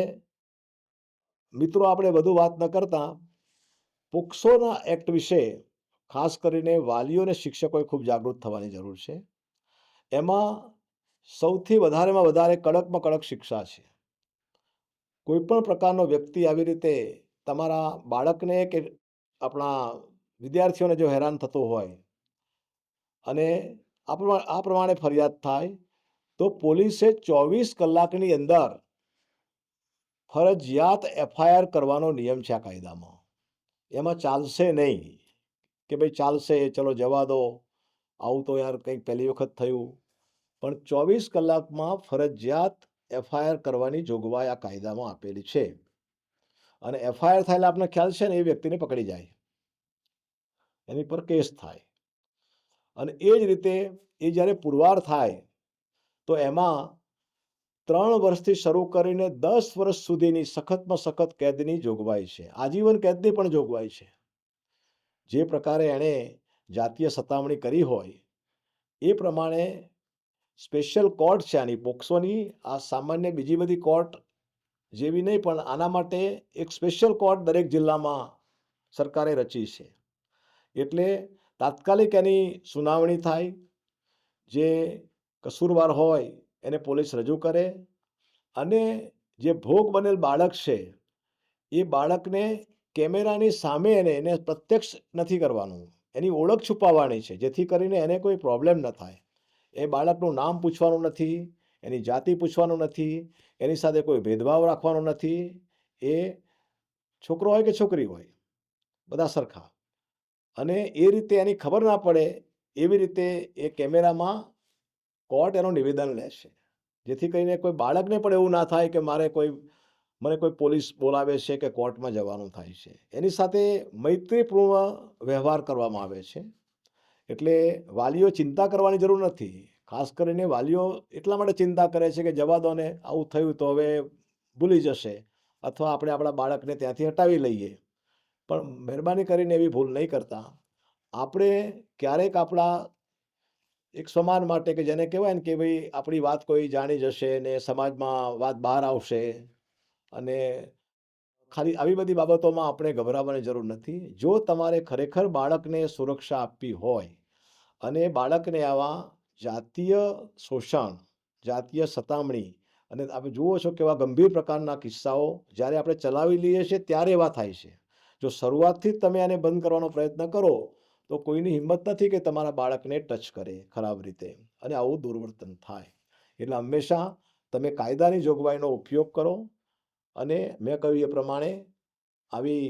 મિત્રો, આપણે વધુ વાત ન કરતા પોક્સોના એક્ટ વિશે ખાસ કરીને વાલીઓ અને શિક્ષકોએ ખૂબ જાગૃત થવાની જરૂર છે. એમાં સૌથી વધારેમાં વધારે કડકમાં કડક શિક્ષા છે. કોઈ પણ પ્રકારનો વ્યક્તિ આવી રીતે તમારા બાળકને કે આપણા વિદ્યાર્થીઓને જો હેરાન થતો હોય અને આ પ્રમાણે ફરિયાદ થાય તો પોલીસે 24 કલાકની અંદર ફરજિયાત એફઆઈઆર કરવાનો નિયમ છે આ કાયદામાં. એમાં ચાલશે નહીં કે ભાઈ ચાલશે ચલો જવા દો, આવું તો યાર કંઈક પહેલી વખત થયું. પણ 24 કલાકમાં ફરજિયાત એફઆઈઆર કરવાની જોગવાઈ આ કાયદામાં આપેલી છે. અને એફઆઈઆર થાય એટલે આપણને ખ્યાલ છે ને, એ વ્યક્તિને પકડી જાય, એની પર કેસ થાય. અને એ જ રીતે એ જ્યારે પુરવાર થાય તો એમાં 3 વર્ષથી શરૂ કરીને 10 વર્ષ સુધીની સખતમાં સખત કેદની જોગવાઈ છે. આજીવન કેદની પણ જોગવાઈ છે. જે પ્રકારે એણે જાતીય સતામણી કરી હોય એ પ્રમાણે સ્પેશિયલ કોર્ટ છે આની, પોક્સોની. આ સામાન્ય બીજી બધી કોર્ટ જેવી નહીં, પણ આના માટે એક સ્પેશિયલ કોર્ટ દરેક જિલ્લામાં સરકારે રચી છે. એટલે તાત્કાલિક એની સુનાવણી થાય. જે કસૂરવાર હોય એને પોલીસ રજૂ કરે અને જે ભોગ બનેલ બાળક છે એ બાળકને કેમેરાની સામે એને પ્રત્યક્ષ નથી કરવાનું, એની ઓળખ છુપાવવાની છે, જેથી કરીને એને કોઈ પ્રોબ્લેમ ન થાય. એ બાળકનું નામ પૂછવાનું નથી, એની જાતિ પૂછવાનું નથી, એની સાથે કોઈ ભેદભાવ રાખવાનો નથી. એ છોકરો હોય કે છોકરી હોય, બધા સરખા. અને એ રીતે એની ખબર ના પડે એવી રીતે એ કેમેરામાં કોર્ટ એનું નિવેદન લેશે, જેથી કરીને કોઈ બાળકને પણ એવું ના થાય કે મને કોઈ પોલીસ બોલાવે છે કે કોર્ટમાં જવાનું થાય છે. એની સાથે મૈત્રીપૂર્ણ વ્યવહાર કરવામાં આવે છે. એટલે વાલીઓ ચિંતા કરવાની જરૂર નથી. ખાસ કરીને વાલીઓ એટલા માટે ચિંતા કરે છે કે જવા દો ને, આવું થયું તો હવે ભૂલી જશે, અથવા આપણે આપણા બાળકને ત્યાંથી હટાવી લઈએ. પણ મહેરબાની કરીને એવી ભૂલ નહીં કરતા. આપણે ક્યારેક આપણા એક સમાન માટે, કે જેને કહેવાય ને કે ભાઈ આપણી વાત કોઈ જાણી જશે ને સમાજમાં વાત બહાર આવશે, અને ખાલી આવી બધી બાબતોમાં આપણે ગભરાવાની જરૂર નથી. જો તમારે ખરેખર બાળકને સુરક્ષા આપવી હોય અને બાળકને આવા જાતીય શોષણ, જાતીય સતામણી, અને તમે જુઓ છો કેવા ગંભીર પ્રકારના કિસ્સાઓ જ્યારે આપણે ચલાવી લઈએ છીએ ત્યારે એવા થાય છે. જો શરૂઆતથી જ તમે આને બંધ કરવાનો પ્રયત્ન કરો તો કોઈની હિંમત નથી કે તમારા બાળકને ટચ કરે ખરાબ રીતે, અને આવું દુર્વર્તન થાય. એટલે હંમેશા તમે કાયદાની જોગવાઈનો ઉપયોગ કરો. અને મેં કહ્યું એ પ્રમાણે આવી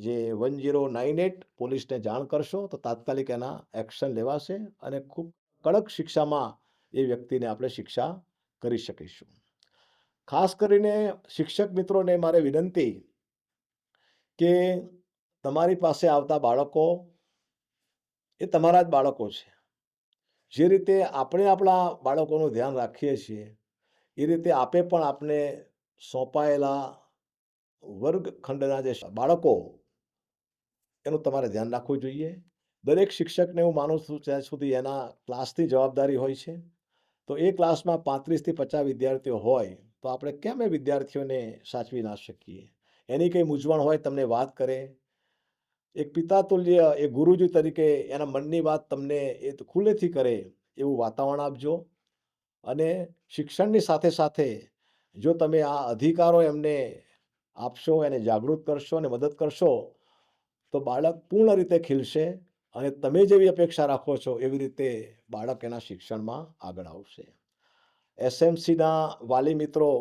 જે 1098 પોલીસને જાણ કરશો તો તાત્કાલિક એના એક્શન લેવાશે અને ખૂબ કડક શિક્ષામાં એ વ્યક્તિને આપણે શિક્ષા કરી શકીશું. ખાસ કરીને શિક્ષક મિત્રોને મારે વિનંતી કે તમારી પાસે આવતા બાળકો એ તમારા જ બાળકો છે. જે રીતે આપણે આપણા બાળકોનું ધ્યાન રાખીએ છીએ એ રીતે આપે પણ આપણે સોંપાયેલા વર્ગખંડના જે બાળકો, એનું તમારે ધ્યાન રાખવું જોઈએ. દરેક શિક્ષકને હું માનું છું ત્યાં સુધી એના ક્લાસની જવાબદારી હોય છે. તો એ ક્લાસમાં 35 થી 50 વિદ્યાર્થીઓ હોય તો આપણે કેમ એ વિદ્યાર્થીઓને સાચવી ના શકીએ? એની કંઈ મૂંઝવણ હોય તમને વાત કરે, એક પિતા તુલ્ય, એ ગુરુજી તરીકે એના મનની વાત તમને એ ખુલ્લેથી કરે એવું વાતાવરણ આપજો. અને શિક્ષણની સાથે સાથે જો તમે આ અધિકારો એમને આપશો, એને જાગૃત કરશો અને મદદ કરશો તો બાળક પૂર્ણ રીતે ખીલશે અને તમે જેવી અપેક્ષા રાખો છો એવી રીતે બાળક એના શિક્ષણમાં આગળ આવશે. એસએમસીના વાલી મિત્રો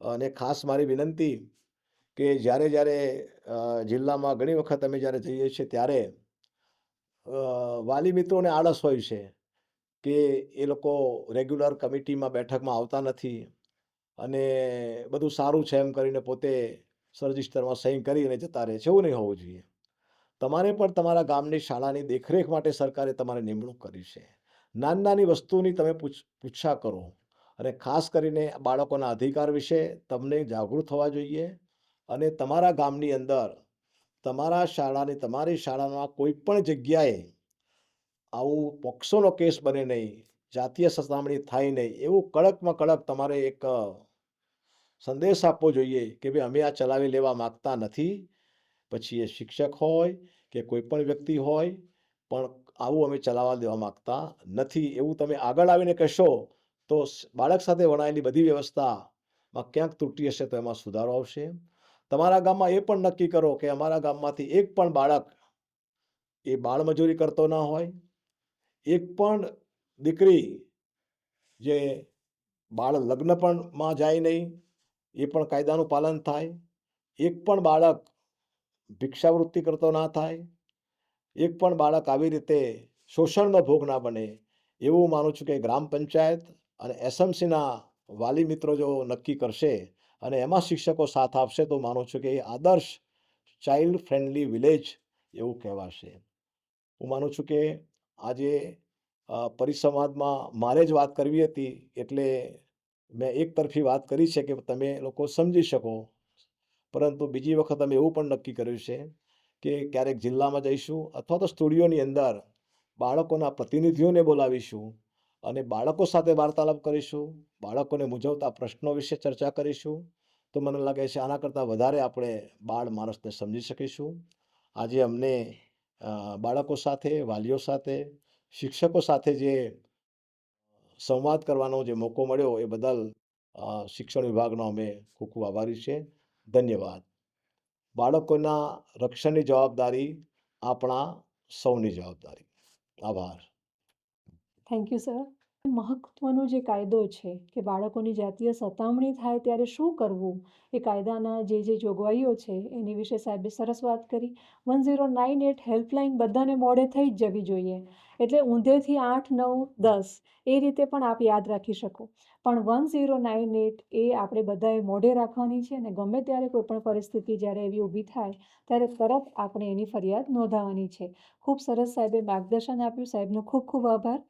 અને ખાસ મારી વિનંતી કે જ્યારે જ્યારે જિલ્લામાં ઘણી વખત અમે જ્યારે જઈએ છીએ ત્યારે વાલી મિત્રોને આળસ હોય છે કે એ લોકો રેગ્યુલર કમિટીમાં બેઠકમાં આવતા નથી અને બધું સારું છે એમ કરીને પોતે રજિસ્ટરમાં સહી કરીને જતા રહે છે. એવું નહીં હોવું જોઈએ. તમારે પણ તમારા ગામની શાળાની દેખરેખ માટે સરકારે તમારી નિમણૂક કરી છે. નાની નાની વસ્તુની તમે પૂછા કરો, અને ખાસ કરીને બાળકોના અધિકાર વિશે તમને જાગૃત થવા જોઈએ. અને તમારા ગામની અંદર તમારી શાળામાં કોઈ પણ જગ્યાએ આવું પોક્સોનો કેસ બને નહીં, જાતીય સતામણી થાય નહીં, એવું કડકમાં કડક તમારે એક સંદેશ આપવો જોઈએ કે ભાઈ અમે આ ચલાવી લેવા માગતા નથી. પછી એ શિક્ષક હોય કે કોઈ પણ વ્યક્તિ હોય, પણ આવું અમે ચલાવવા દેવા માંગતા નથી. એવું તમે આગળ આવીને કહેશો તો બાળક સાથે વણાયેલી બધી વ્યવસ્થામાં ક્યાંક ત્રુટિ હશે તો એમાં સુધારો આવશે. તમારા ગામમાં એ પણ નક્કી કરો કે અમારા ગામમાંથી એક પણ બાળક એ બાળમજૂરી કરતો ના હોય, એક પણ દીકરી જે બાળ લગ્ન પણ માં જાય નહીં, એ પણ કાયદાનું પાલન થાય, એક પણ બાળક ભિક્ષાવૃત્તિ કરતો ના થાય, એક પણ બાળક આવી રીતે શોષણનો ભોગ ના બને. એવું માનું છું કે ગ્રામ પંચાયત અને એસએમસીના વાલી મિત્રો જો નક્કી કરશે અને એમાં શિક્ષકો સાથ આપશે તો માનું છું કે એ આદર્શ ચાઇલ્ડ ફ્રેન્ડલી વિલેજ એવું કહેવાશે. હું માનું છું કે આજે પરિસંવાદમાં મારે જ વાત કરવી હતી એટલે મેં એક તરફી વાત કરી છે કે તમે લોકો સમજી શકો, પરંતુ બીજી વખત અમે એવું પણ નક્કી કર્યું છે કે ક્યારેક જિલ્લામાં જઈશું અથવા તો સ્ટુડિયોની અંદર બાળકોના પ્રતિનિધિઓને બોલાવીશું અને બાળકો સાથે વાર્તાલાપ કરીશું, બાળકોને મૂંઝવતા પ્રશ્નો વિશે ચર્ચા કરીશું. તો મને લાગે છે આના કરતાં વધારે આપણે બાળ માણસને સમજી શકીશું. આજે અમને બાળકો સાથે, વાલીઓ સાથે, શિક્ષકો સાથે જે સંવાદ કરવાનો જે મોકો મળ્યો એ બદલ શિક્ષણ વિભાગનો અમે ખૂબ ખૂબ આભારી છે. ધન્યવાદ. બાળકોના રક્ષણની જવાબદારી આપણા સૌની જવાબદારી. આભાર. Thank you sir. મહત્વનો જે કાયદો છે કે બાળકોની જાતીય સતામણી થાય ત્યારે શું કરવું, એ કાયદાના જે જોગવાઈઓ છે એની વિશે સાહેબે સરસ વાત કરી. 1098 હેલ્પલાઇન બધાને મોડે થઈ જ જવી જોઈએ, એટલે ઊંધેથી 8, 9, 10 એ રીતે પણ આપ યાદ રાખી શકો. પણ 1098 એ આપણે બધાએ મોઢે રાખવાની છે અને ગમે ત્યારે કોઈ પણ પરિસ્થિતિ જ્યારે એવી ઊભી થાય ત્યારે તરત આપણે એની ફરિયાદ નોંધાવવાની છે. ખૂબ સરસ સાહેબે માર્ગદર્શન આપ્યું. સાહેબનો ખૂબ ખૂબ આભાર.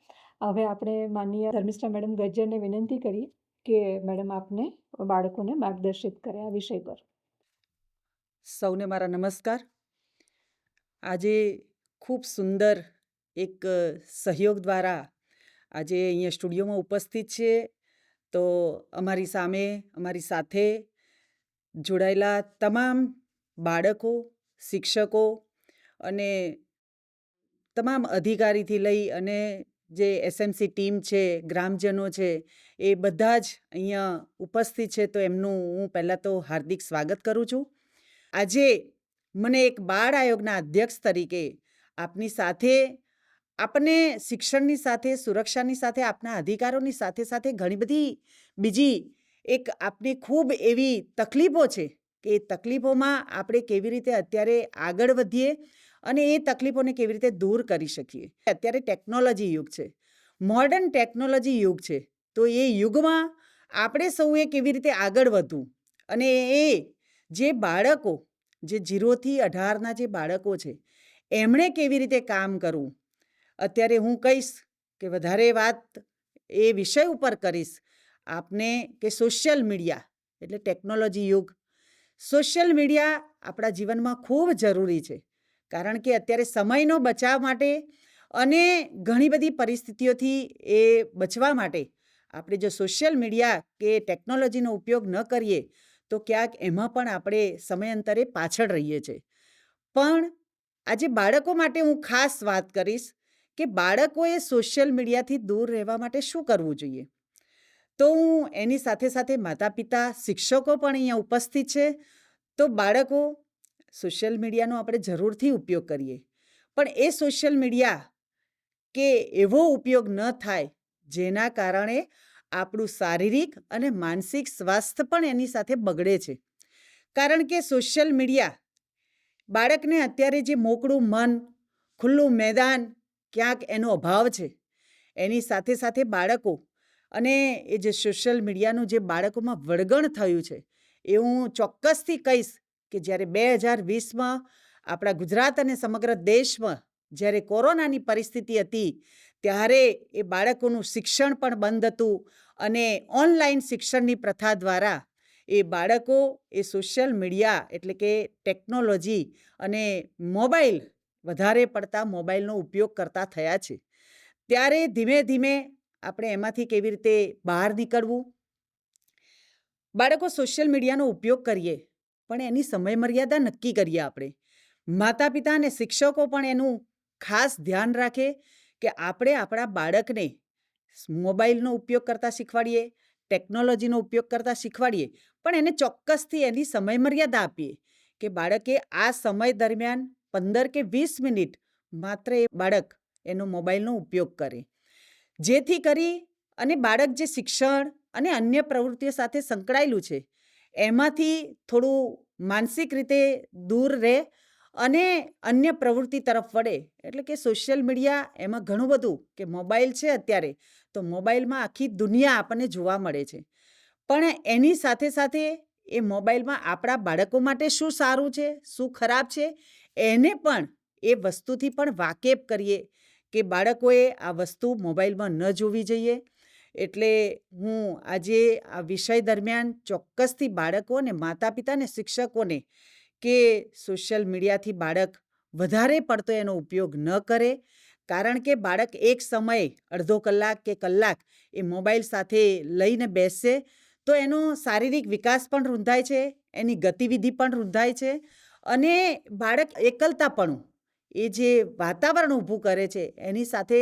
હવે આપણે માનનીય ધર્મિષ્ઠા મેડમ ગજ્જરને વિનંતી કરીએ કે મેડમ આપને બાળકોને માર્ગદર્શિત કરે આ વિષય પર. સૌને મારા નમસ્કાર. આજે ખૂબ સુંદર એક સહયોગ દ્વારા આજે અહીંયા સ્ટુડિયોમાં ઉપસ્થિત છે. તો અમારી સામે, અમારી સાથે જોડાયેલા તમામ બાળકો, શિક્ષકો અને તમામ અધિકારીથી લઈ અને જે એસએમસી ટીમ છે, ગ્રામજનો છે, એ બધા જ અહીંયા ઉપસ્થિત છે. તો એમનું હું પહેલાં તો હાર્દિક સ્વાગત કરું છું. આજે મને એક બાળ આયોગના અધ્યક્ષ તરીકે આપની સાથે આપણને શિક્ષણની સાથે, સુરક્ષાની સાથે, આપના અધિકારોની સાથે સાથે ઘણી બધી બીજી એક આપની ખૂબ એવી તકલીફો છે કે એ તકલીફોમાં આપણે કેવી રીતે અત્યારે આગળ વધીએ અને એ તકલીફોને કેવી રીતે દૂર કરી શકીએ. અત્યારે ટેકનોલોજી યુગ છે, મોડર્ન ટેકનોલોજી યુગ છે. તો એ યુગમાં આપણે સૌએ કેવી રીતે આગળ વધવું અને એ જે બાળકો, જે 0થી 18ના જે બાળકો છે, એમણે કેવી રીતે કામ કરવું. અત્યારે હું કહીશ કે વધારે વાત એ વિષય ઉપર કરીશ આપને કે સોશિયલ મીડિયા એટલે ટેકનોલોજી યુગ. સોશિયલ મીડિયા આપણા જીવનમાં ખૂબ જરૂરી છે, કારણ કે અત્યારે સમયનો બચાવ માટે અને ઘણી બધી પરિસ્થિતિઓથી એ બચવા માટે આપણે જો સોશિયલ મીડિયા કે ટેકનોલોજીનો ઉપયોગ ન કરીએ તો ક્યાંક એમાં પણ આપણે સમયાંતરે પાછળ રહીએ છીએ. પણ આજે બાળકો માટે હું ખાસ વાત કરીશ કે બાળકોએ સોશિયલ મીડિયાથી દૂર રહેવા માટે શું કરવું જોઈએ. તો હું એની સાથે સાથે માતા પિતા, શિક્ષકો પણ અહીંયા ઉપસ્થિત છે. તો બાળકો, સોશિયલ મીડિયાનો આપણે જરૂરથી ઉપયોગ કરીએ, પણ એ સોશિયલ મીડિયા કે એવો ઉપયોગ ન થાય જેના કારણે આપણું શારીરિક અને માનસિક સ્વાસ્થ્ય પણ એની સાથે બગડે છે. કારણ કે સોશિયલ મીડિયા બાળકને અત્યારે જે મોકળું મન, ખુલ્લું મેદાન ક્યાંક એનો અભાવ છે. એની સાથે સાથે બાળકો અને એ જે સોશિયલ મીડિયાનું જે બાળકોમાં વળગણ થયું છે, એ હું ચોક્કસથી કહીશ કે જ્યારે 2020માં આપણા ગુજરાત અને સમગ્ર દેશમાં જ્યારે કોરોનાની પરિસ્થિતિ હતી ત્યારે એ બાળકોનું શિક્ષણ પણ બંધ હતું અને ઓનલાઈન શિક્ષણની પ્રથા દ્વારા એ બાળકો એ સોશિયલ મીડિયા એટલે કે ટેકનોલોજી અને મોબાઈલ, વધારે પડતા મોબાઈલનો ઉપયોગ કરતા થયા છે. ત્યારે ધીમે ધીમે આપણે એમાંથી કેવી રીતે બહાર નીકળવું. બાળકો સોશિયલ મીડિયાનો ઉપયોગ કરીએ પણ એની સમય મર્યાદા નક્કી કરીએ આપણે. માતા પિતા અને શિક્ષકો પણ એનું ખાસ ધ્યાન રાખે કે આપણે આપણા બાળકને મોબાઈલનો ઉપયોગ કરતાં શીખવાડીએ, ટેકનોલોજીનો ઉપયોગ કરતાં શીખવાડીએ, પણ એને ચોક્કસથી એની સમયમર્યાદા આપીએ કે બાળકે આ સમય દરમિયાન 15 કે 20 મિનિટ માત્ર એ બાળક એનો મોબાઈલનો ઉપયોગ કરે. જેથી કરી અને બાળક જે શિક્ષણ અને અન્ય પ્રવૃત્તિઓ સાથે સંકળાયેલું છે એમાંથી થોડું માનસિક રીતે દૂર રહે અને અન્ય પ્રવૃત્તિ તરફ વળે. એટલે કે સોશિયલ મીડિયા એમાં ઘણું બધું કે મોબાઈલ છે અત્યારે તો મોબાઈલમાં આખી દુનિયા આપણને જોવા મળે છે, પણ એની સાથે સાથે એ મોબાઈલમાં આપણા બાળકો માટે શું સારું છે, શું ખરાબ છે, એને પણ એ વસ્તુથી પણ વાકેફ કરીએ કે બાળકોએ આ વસ્તુ મોબાઈલમાં ન જોવી જોઈએ. એટલે હું આજે આ વિષય દરમિયાન ચોક્કસથી બાળકો અને માતા પિતા અને શિક્ષકોને કે સોશિયલ મીડિયાથી બાળક વધારે પડતો એનો ઉપયોગ ન કરે, કારણ કે બાળક એક સમયે અડધો કલાક કે કલાક એ મોબાઈલ સાથે લઈને બેસશે તો એનો શારીરિક વિકાસ પણ રૂંધાય છે, એની ગતિવિધિ પણ રૂંધાય છે અને બાળક એકલતાપણું એ જે વાતાવરણ ઊભું કરે છે એની સાથે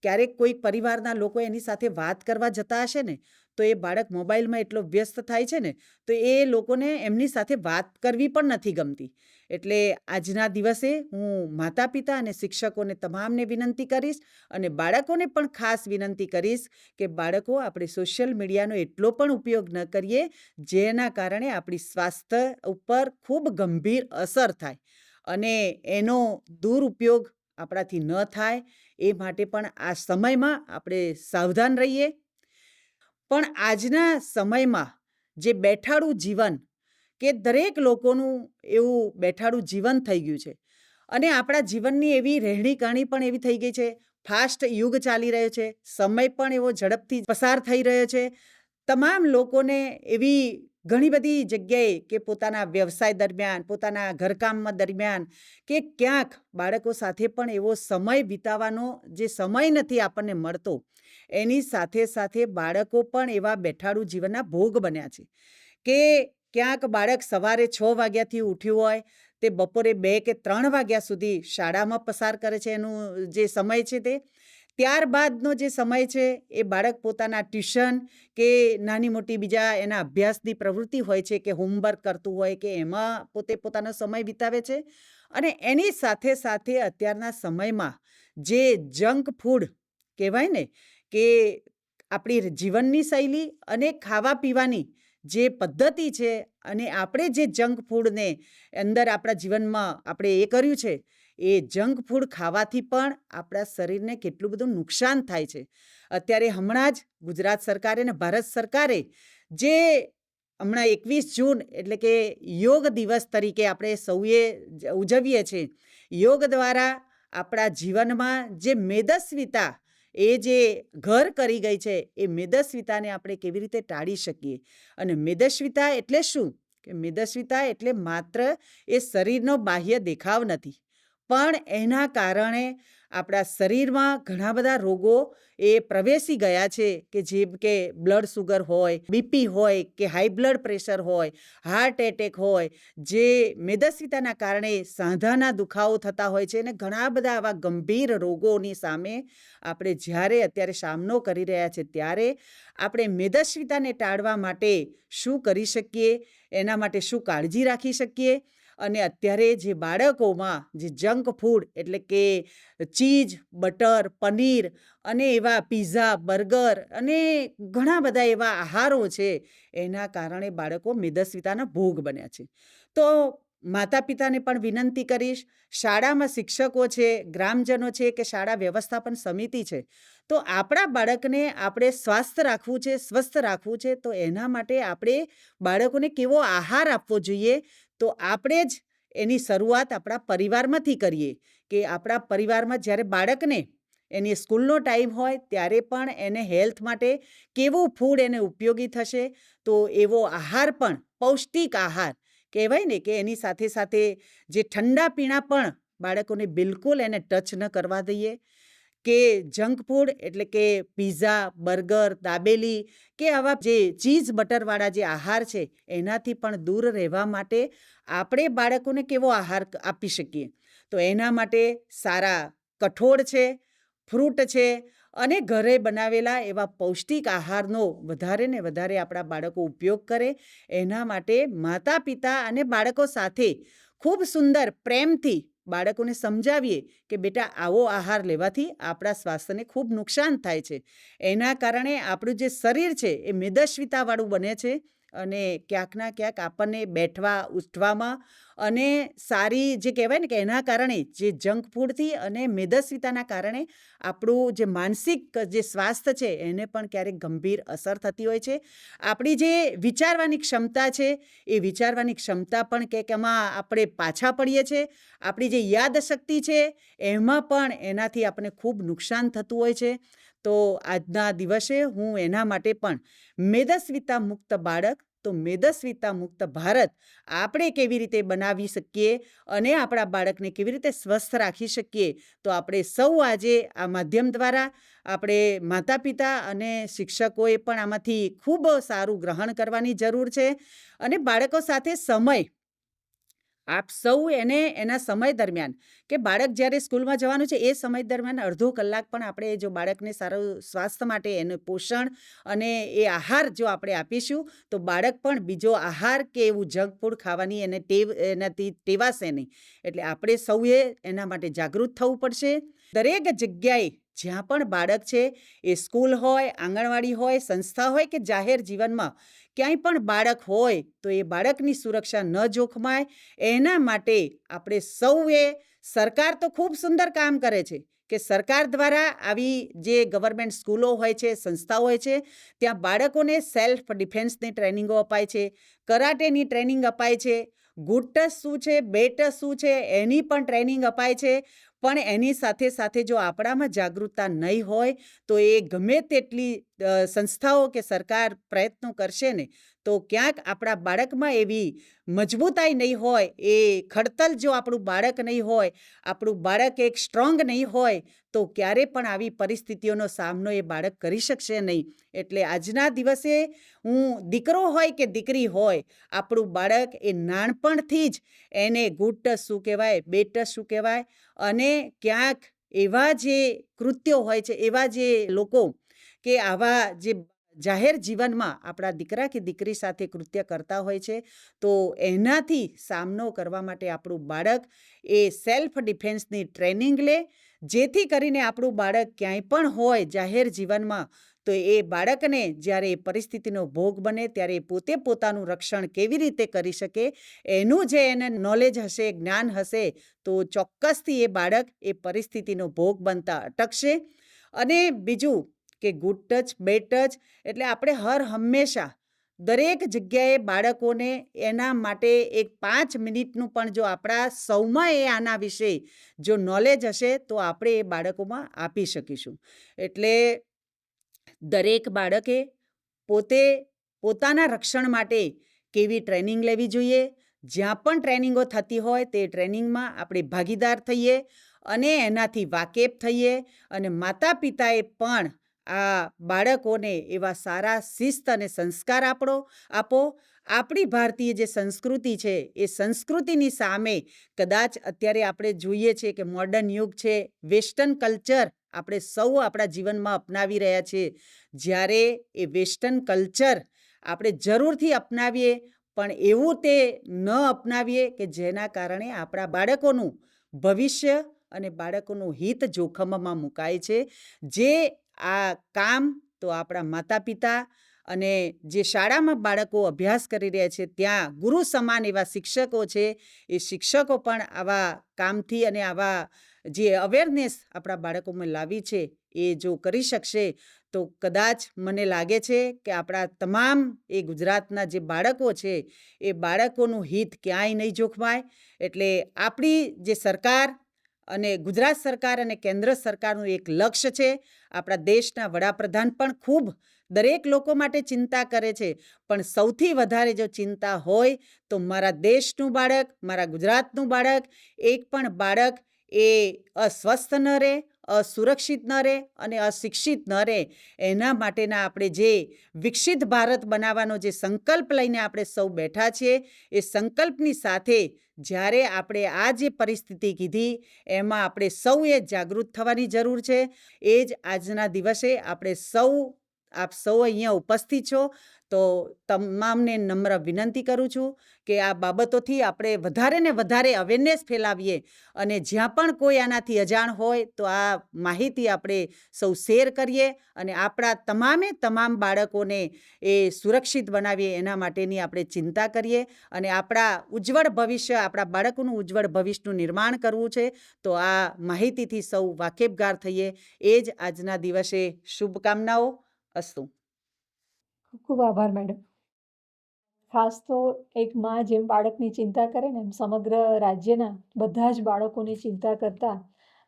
ક્યારેક કોઈ પરિવારના લોકો એની સાથે વાત કરવા જતા હશે ને તો એ બાળક મોબાઈલમાં એટલો વ્યસ્ત થાય છે ને તો એ લોકોને એમની સાથે વાત કરવી પણ નથી ગમતી. એટલે આજના દિવસે હું માતા પિતા અને શિક્ષકોને તમામને વિનંતી કરીશ અને બાળકોને પણ ખાસ વિનંતી કરીશ કે બાળકો આપણે સોશિયલ મીડિયાનો એટલો પણ ઉપયોગ ન કરીએ જેના કારણે આપણી સ્વાસ્થ્ય ઉપર ખૂબ ગંભીર અસર થાય અને એનો દુરુપયોગ આપણાથી ન થાય એ માટે પણ આ સમયમાં આપણે સાવધાન રહીએ. પણ આજના સમયમાં જે બેઠાડું જીવન કે દરેક લોકોનું એવું બેઠાડું જીવન થઈ ગયું છે અને આપણા જીવનની એવી રહેણી કહેણી પણ એવી થઈ ગઈ છે, ફાસ્ટ યુગ ચાલી રહ્યો છે, સમય પણ એવો ઝડપથી પસાર થઈ રહ્યો છે. તમામ લોકોને એવી ઘણી બધી જગ્યાએ કે પોતાના વ્યવસાય દરમિયાન, પોતાના ઘરકામમાં દરમિયાન કે ક્યાંક બાળકો સાથે પણ એવો સમય વિતાવવાનો જે સમય નથી આપણને મળતો, એની સાથે સાથે બાળકો પણ એવા બેઠાડું જીવનના ભોગ બન્યા છે કે ક્યાંક બાળક સવારે 6 વાગ્યાથી ઉઠ્યું હોય તે બપોરે 2 કે 3 વાગ્યા સુધી શાળામાં પસાર કરે છે, એનું જે સમય છે તે ત્યારબાદનો જે સમય છે એ બાળક પોતાના ટ્યુશન કે નાની મોટી બીજા એના અભ્યાસની પ્રવૃત્તિ હોય છે કે હોમવર્ક કરતું હોય કે એમાં પોતે પોતાનો સમય વિતાવે છે. અને એની સાથે સાથે અત્યારના સમયમાં જે જંક ફૂડ કહેવાય ને કે આપણી જીવનની શૈલી અને ખાવા પીવાની જે પદ્ધતિ છે અને આપણે જે જંક ફૂડને અંદર આપણા જીવનમાં આપણે એ કર્યું છે એ જંક ફૂડ ખાવાથી પણ આપણા શરીરને કેટલું બધું નુકસાન થાય છે. અત્યારે હમણાં જ ગુજરાત સરકારે અને ભારત સરકારે જે હમણાં 21 જૂન એટલે કે યોગ દિવસ તરીકે આપણે સૌએ ઉજવીએ છીએ, યોગ દ્વારા આપણા જીવનમાં જે મેદસ્વીતા એ જે ઘર કરી ગઈ છે એ મેદસ્વીતાને આપણે કેવી રીતે ટાળી શકીએ. અને મેદસ્વીતા એટલે શું કે મેદસ્વીતા એટલે માત્ર એ શરીરનો બાહ્ય દેખાવ નથી, પણ એના કારણે આપણા શરીરમાં ઘણા બધા રોગો એ પ્રવેશી ગયા છે કે જેમ કે બ્લડ સુગર હોય, બીપી હોય કે હાઈ બ્લડ પ્રેશર હોય, હાર્ટ એટેક હોય, જે મેદસ્વીતાના કારણે સાંધાના દુખાવો થતા હોય છે અને ઘણા બધા આવા ગંભીર રોગોની સામે આપણે જ્યારે અત્યારે સામનો કરી રહ્યા છે ત્યારે આપણે મેદસ્વીતાને ટાળવા માટે શું કરી શકીએ, એના માટે શું કાળજી રાખી શકીએ. અને અત્યારે જે બાળકોમાં જે જંક ફૂડ એટલે કે ચીઝ, બટર, પનીર અને એવા પીઝા, બર્ગર અને ઘણા બધા એવા આહારો છે એના કારણે બાળકો મેદસ્વીતાના ભોગ બન્યા છે. તો માતા પિતાને પણ વિનંતી કરીશ, શાળામાં શિક્ષકો છે, ગ્રામજનો છે કે શાળા વ્યવસ્થાપન સમિતિ છે, તો આપણા બાળકને આપણે સ્વાસ્થ્ય રાખવું છે, સ્વસ્થ રાખવું છે તો એના માટે આપણે બાળકોને કેવો આહાર આપવો જોઈએ તો આપણે જ એની શરૂઆત આપણા પરિવારમાંથી કરીએ કે આપણા પરિવારમાં જ્યારે બાળકને એની સ્કૂલનો ટાઈમ હોય ત્યારે પણ એને હેલ્થ માટે કેવું ફૂડ એને ઉપયોગી થશે તો એવો આહાર પણ પૌષ્ટિક આહાર કહેવાય ને કે એની સાથે સાથે જે ઠંડા પીણા પણ બાળકોને બિલકુલ એને ટચ ન કરવા દઈએ કે જંક ફૂડ એટલે કે પીઝા, બર્ગર, દાબેલી કે આવા જે ચીઝ બટરવાળા જે આહાર છે એનાથી પણ દૂર રહેવા માટે આપણે બાળકોને કેવો આહાર આપી શકીએ તો એના માટે સારા કઠોળ છે, ફ્રૂટ છે અને ઘરે બનાવેલા એવા પૌષ્ટિક આહારનો વધારે ને વધારે આપણા બાળકો ઉપયોગ કરે. એના માટે માતા પિતા અને બાળકો સાથે ખૂબ સુંદર પ્રેમથી બાળકોને સમજાવીએ કે બેટા આવો આહાર લેવાથી આપણા સ્વાસ્થ્યને ખૂબ નુકસાન થાય છે. એના કારણે આપણું જે શરીર છે એ મેદસ્વીતાવાળું બને છે અને ક્યાંકના ક્યાંક આપણને બેઠવા ઉઠવામાં અને સારી જે કહેવાય ને કે એના કારણે જે જંક ફૂડથી અને મેદસ્વીતાના કારણે આપણું જે માનસિક જે સ્વાસ્થ્ય છે એને પણ ક્યારેક ગંભીર અસર થતી હોય છે. આપણી જે વિચારવાની ક્ષમતા છે એ વિચારવાની ક્ષમતા પણ કંઈક એમાં આપણે પાછા પડીએ છીએ. આપણી જે યાદશક્તિ છે એમાં પણ એનાથી આપણને ખૂબ નુકસાન થતું હોય છે. તો આજના દિવસે હું એના માટે પણ મેદસ્વીતા મુક્ત બાળક તો મેદસ્વીતા મુક્ત ભારત આપણે કેવી રીતે બનાવી શકીએ અને આપણા બાળકને કેવી રીતે સ્વસ્થ રાખી શકીએ, તો આપણે સૌ આજે આ માધ્યમ દ્વારા આપણે માતા પિતા અને શિક્ષકોએ પણ આમાંથી ખૂબ સારું ગ્રહણ કરવાની જરૂર છે. અને બાળકો સાથે સમય આપ સૌ એને એના સમય દરમિયાન કે બાળક જ્યારે સ્કૂલમાં જવાનું છે એ સમય દરમિયાન અડધો કલાક પણ આપણે જો બાળકને સારું સ્વાસ્થ્ય માટે એનું પોષણ અને એ આહાર જો આપણે આપીશું તો બાળક પણ બીજો આહાર કે એવું જંક ફૂડ ખાવાની એને એનાથી ટેવાશે નહીં. એટલે આપણે સૌએ એના માટે જાગૃત થવું પડશે. દરેક જગ્યાએ જ્યાં પણ બાળક છે એ સ્કૂલ હોય, આંગણવાડી હોય, સંસ્થા હોય કે જાહેર જીવનમાં ક્યાંય પણ બાળક હોય તો એ બાળકની સુરક્ષા ન જોખમાય એના માટે આપણે સૌએ, સરકાર તો ખૂબ સુંદર કામ કરે છે કે સરકાર દ્વારા આવી જે ગવર્મેન્ટ સ્કૂલો હોય છે, સંસ્થાઓ હોય છે, ત્યાં બાળકોને સેલ્ફ ડિફેન્સની ટ્રેનિંગો અપાય છે, કરાટેની ટ્રેનિંગ અપાય છે, ગુડ ટચ શું છે, બેડ ટચ શું છે એની પણ ટ્રેનિંગ અપાય છે. પણ એની સાથે સાથે જો આપણામાં જાગૃતતા નહીં હોય તો એ ગમે તેટલી સંસ્થાઓ કે સરકાર પ્રયત્નો કરશે ને તો ક્યાંક આપણા બાળકમાં એવી મજબૂતાઈ નહીં હોય, એ ખડતલ જો આપણું બાળક નહીં હોય, આપણું બાળક એક સ્ટ્રોંગ નહીં હોય તો ક્યારે પણ આવી પરિસ્થિતિઓનો સામનો એ બાળક કરી શકશે નહીં. એટલે આજના દિવસે હું દીકરો હોય કે દીકરી હોય, આપણું બાળક એ નાનપણથી જ એને ગુડ ટચ શું કહેવાય, બેડ ટચ શું કહેવાય અને ક્યાંક એવા જે કૃત્યો હોય છે, એવા જે લોકો કે આવા જે જાહેર જીવનમાં આપણા દીકરા કે દીકરી સાથે કૃત્ય કરતા હોય છે તો એનાથી સામનો કરવા માટે આપણું બાળક એ સેલ્ફ ડિફેન્સની ટ્રેનિંગ લે, જેથી કરીને આપણું બાળક ક્યાંય પણ હોય જાહેર જીવનમાં તો એ બાળકને જ્યારે એ પરિસ્થિતિનો ભોગ બને ત્યારે પોતે પોતાનું રક્ષણ કેવી રીતે કરી શકે એનું જે એને નોલેજ હશે, જ્ઞાન હશે તો ચોક્કસથી એ બાળક એ પરિસ્થિતિનો ભોગ બનતા અટકશે. અને બીજું કે ગુડ ટચ, બેડ ટચ એટલે આપણે હંમેશા દરેક જગ્યાએ બાળકોને એના માટે એક 5 મિનિટનું પણ જો આપણા સૌમાં એ આના વિશે જો નોલેજ હશે તો આપણે એ બાળકોમાં આપી શકીશું. એટલે દરેક બાળકે પોતે પોતાના રક્ષણ માટે કેવી ટ્રેનિંગ લેવી જોઈએ. જ્યાં પણ ટ્રેનિંગો થતી હોય તે ટ્રેનિંગમાં આપણે ભાગીદાર થઈએ અને એનાથી વાકેફ થઈએ. અને માતા પિતાએ પણ આ બાળકોને એવા સારા શિસ્ત અને સંસ્કાર આપો. આપણી ભારતીય જે સંસ્કૃતિ છે એ સંસ્કૃતિની સામે કદાચ અત્યારે આપણે જોઈએ છીએ કે મોડર્ન યુગ છે, વેસ્ટર્ન કલ્ચર આપણે સૌ આપણા જીવનમાં અપનાવી રહ્યા છીએ. જ્યારે એ વેસ્ટર્ન કલ્ચર આપણે જરૂરથી અપનાવીએ પણ એવું તે ન અપનાવીએ કે જેના કારણે આપણા બાળકોનું ભવિષ્ય અને બાળકોનું હિત જોખમમાં મુકાય છે. જે આ કામ તો આપણા માતા પિતા અને જે શાળામાં બાળકો અભ્યાસ કરી રહ્યા છે ત્યાં ગુરુ સમાન એવા શિક્ષકો છે, એ શિક્ષકો પણ આવા કામથી અને આવા જે અવેરનેસ આપણા બાળકોમાં લાવી છે એ જો કરી શકશે તો કદાચ મને લાગે છે કે આપણા તમામ એ ગુજરાતના જે બાળકો છે એ બાળકોનું હિત ક્યાંય નહીં જોખમાય. એટલે આપણી જે સરકાર અને ગુજરાત સરકાર અને કેન્દ્ર સરકારનું એક લક્ષ્ય છે. આપણા દેશના વડાપ્રધાન પણ ખૂબ દરેક લોકો માટે ચિંતા કરે છે, પણ સૌથી વધારે જો ચિંતા હોય તો મારા દેશનું બાળક, મારા ગુજરાતનું બાળક, એક પણ બાળક એ અસ્વસ્થ ન રહે, સુરક્ષિત ન રહે અને અશિક્ષિત ન રહે એના માટેના આપણે જે વિકસિત ભારત બનાવવાનો જે સંકલ્પ લઈને આપણે સૌ બેઠા છીએ એ સંકલ્પની સાથે જ્યારે આપણે આ જે પરિસ્થિતિ કીધી એમાં આપણે સૌએ જાગૃત થવાની જરૂર છે. એ જ આજના દિવસે આપણે આપ સૌ અહીંયા ઉપસ્થિત છો તો તમામને નમ્ર વિનંતી કરું છું કે આ બાબતોથી આપણે વધારે ને વધારે અવેરનેસ ફેલાવીએ અને જ્યાં પણ કોઈ આનાથી અજાણ હોય તો આ માહિતી આપણે સૌ શેર કરીએ અને આપણા તમામ બાળકોને એ સુરક્ષિત બનાવીએ એના માટેની આપણે ચિંતા કરીએ અને આપણા ઉજ્જવળ ભવિષ્ય, આપણા બાળકોનું ઉજ્જવળ ભવિષ્યનું નિર્માણ કરવું છે. તો આ માહિતીથી સૌ વાકેફગાર થઈએ એ જ આજના દિવસે શુભકામનાઓ. અસ્તુ. ખૂબ ખૂબ આભાર મેડમ. ખાસ તો એક માં જેમ બાળકની ચિંતા કરે ને એમ સમગ્ર રાજ્યના બધા જ બાળકોની ચિંતા કરતા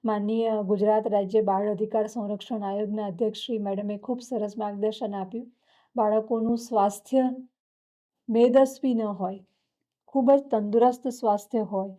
માનનીય ગુજરાત રાજ્ય બાળ અધિકાર સંરક્ષણ આયોગના અધ્યક્ષ શ્રી મેડમે ખૂબ સરસ માર્ગદર્શન આપ્યું. બાળકોનું સ્વાસ્થ્ય મેદસ્વી ન હોય, ખૂબ જ તંદુરસ્ત સ્વાસ્થ્ય હોય,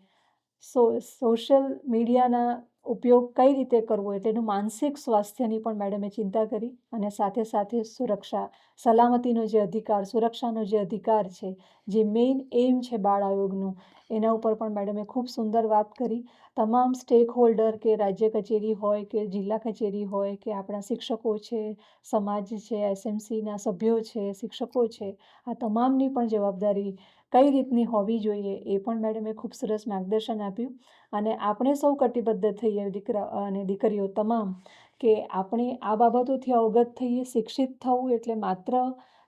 સોશિયલ મીડિયાના ઉપયોગ કઈ રીતે કરવો એટલે એનું માનસિક સ્વાસ્થ્યની પણ મેડમે ચિંતા કરી અને સાથે સાથે સુરક્ષા, સલામતીનો જે અધિકાર, સુરક્ષાનો જે અધિકાર છે, જે મેઇન એમ છે બાળ આયોગનું, એના ઉપર પણ મેડમે ખૂબ સુંદર વાત કરી. તમામ સ્ટેક હોલ્ડર કે રાજ્ય કચેરી હોય કે જિલ્લા કચેરી હોય કે આપણા શિક્ષકો છે, સમાજ છે, SMCના સભ્યો છે, શિક્ષકો છે, આ તમામની પણ જવાબદારી કઈ રીતની હોવી જોઈએ એ પણ મેડમે ખૂબ સરસ માર્ગદર્શન આપ્યું. અને આપણે સૌ કટિબદ્ધ થઈએ દીકરા અને દીકરીઓ તમામ કે આપણે આ બાબતોથી અવગત થઈએ. શિક્ષિત થવું એટલે માત્ર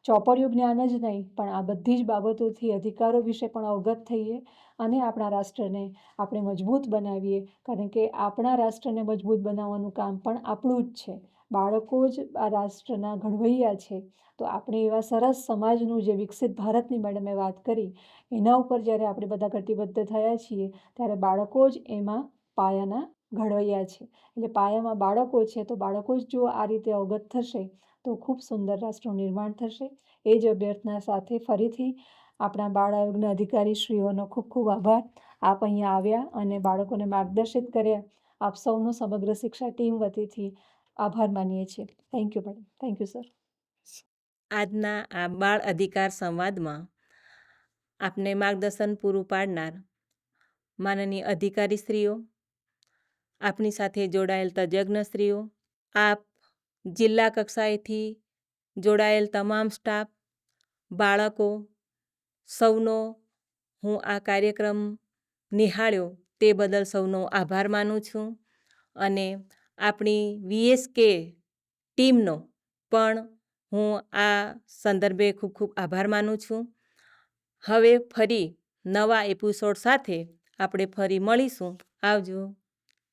ચોપડિયું જ્ઞાન જ નહીં પણ આ બધી જ બાબતોથી અધિકારો વિશે પણ અવગત થઈએ અને આપણા રાષ્ટ્રને આપણે મજબૂત બનાવીએ, કારણ કે આપણા રાષ્ટ્રને મજબૂત બનાવવાનું કામ પણ આપણું જ છે. બાળકો જ આ રાષ્ટ્રના ઘડવૈયા છે. તો આપણે એવા સરસ સમાજનું જે વિકસિત ભારતની મેડમે વાત કરી એના ઉપર જ્યારે આપણે બધા કટિબદ્ધ થયા છીએ ત્યારે બાળકો જ એમાં પાયાના ઘડવૈયા છે. એટલે પાયામાં બાળકો છે તો બાળકો જ જો આ રીતે અવગત થશે તો ખૂબ સુંદર રાષ્ટ્રનું નિર્માણ થશે. એ જ અભ્યર્થના સાથે ફરીથી આપણા બાળ આયોગના અધિકારીશ્રીઓનો ખૂબ ખૂબ આભાર. આપ અહીંયા આવ્યા અને બાળકોને માર્ગદર્શિત કર્યા. આપ સૌનો સમગ્ર શિક્ષા ટીમ વતીથી આભાર માનીએ છીએ. Thank you madam. Thank you sir. આજના આ બાળ અધિકાર સંવાદમાં આપને માર્ગદર્શન પૂરું પાડનાર માનનીય અધિકારીશ્રીઓ, આપની સાથે જોડાયેલ તજજ્ઞશ્રીઓ, આપ જિલ્લા કક્ષાએથી જોડાયેલ તમામ સ્ટાફ, બાળકો સૌનો હું આ કાર્યક્રમ નિહાળ્યો તે બદલ સૌનો આભાર માનું છું અને આપણી VSK ટીમનો પણ હું આ સંદર્ભે ખૂબ ખૂબ આભાર માનું છું. હવે ફરી નવા એપિસોડ સાથે આપણે ફરી મળીશું. આવજો.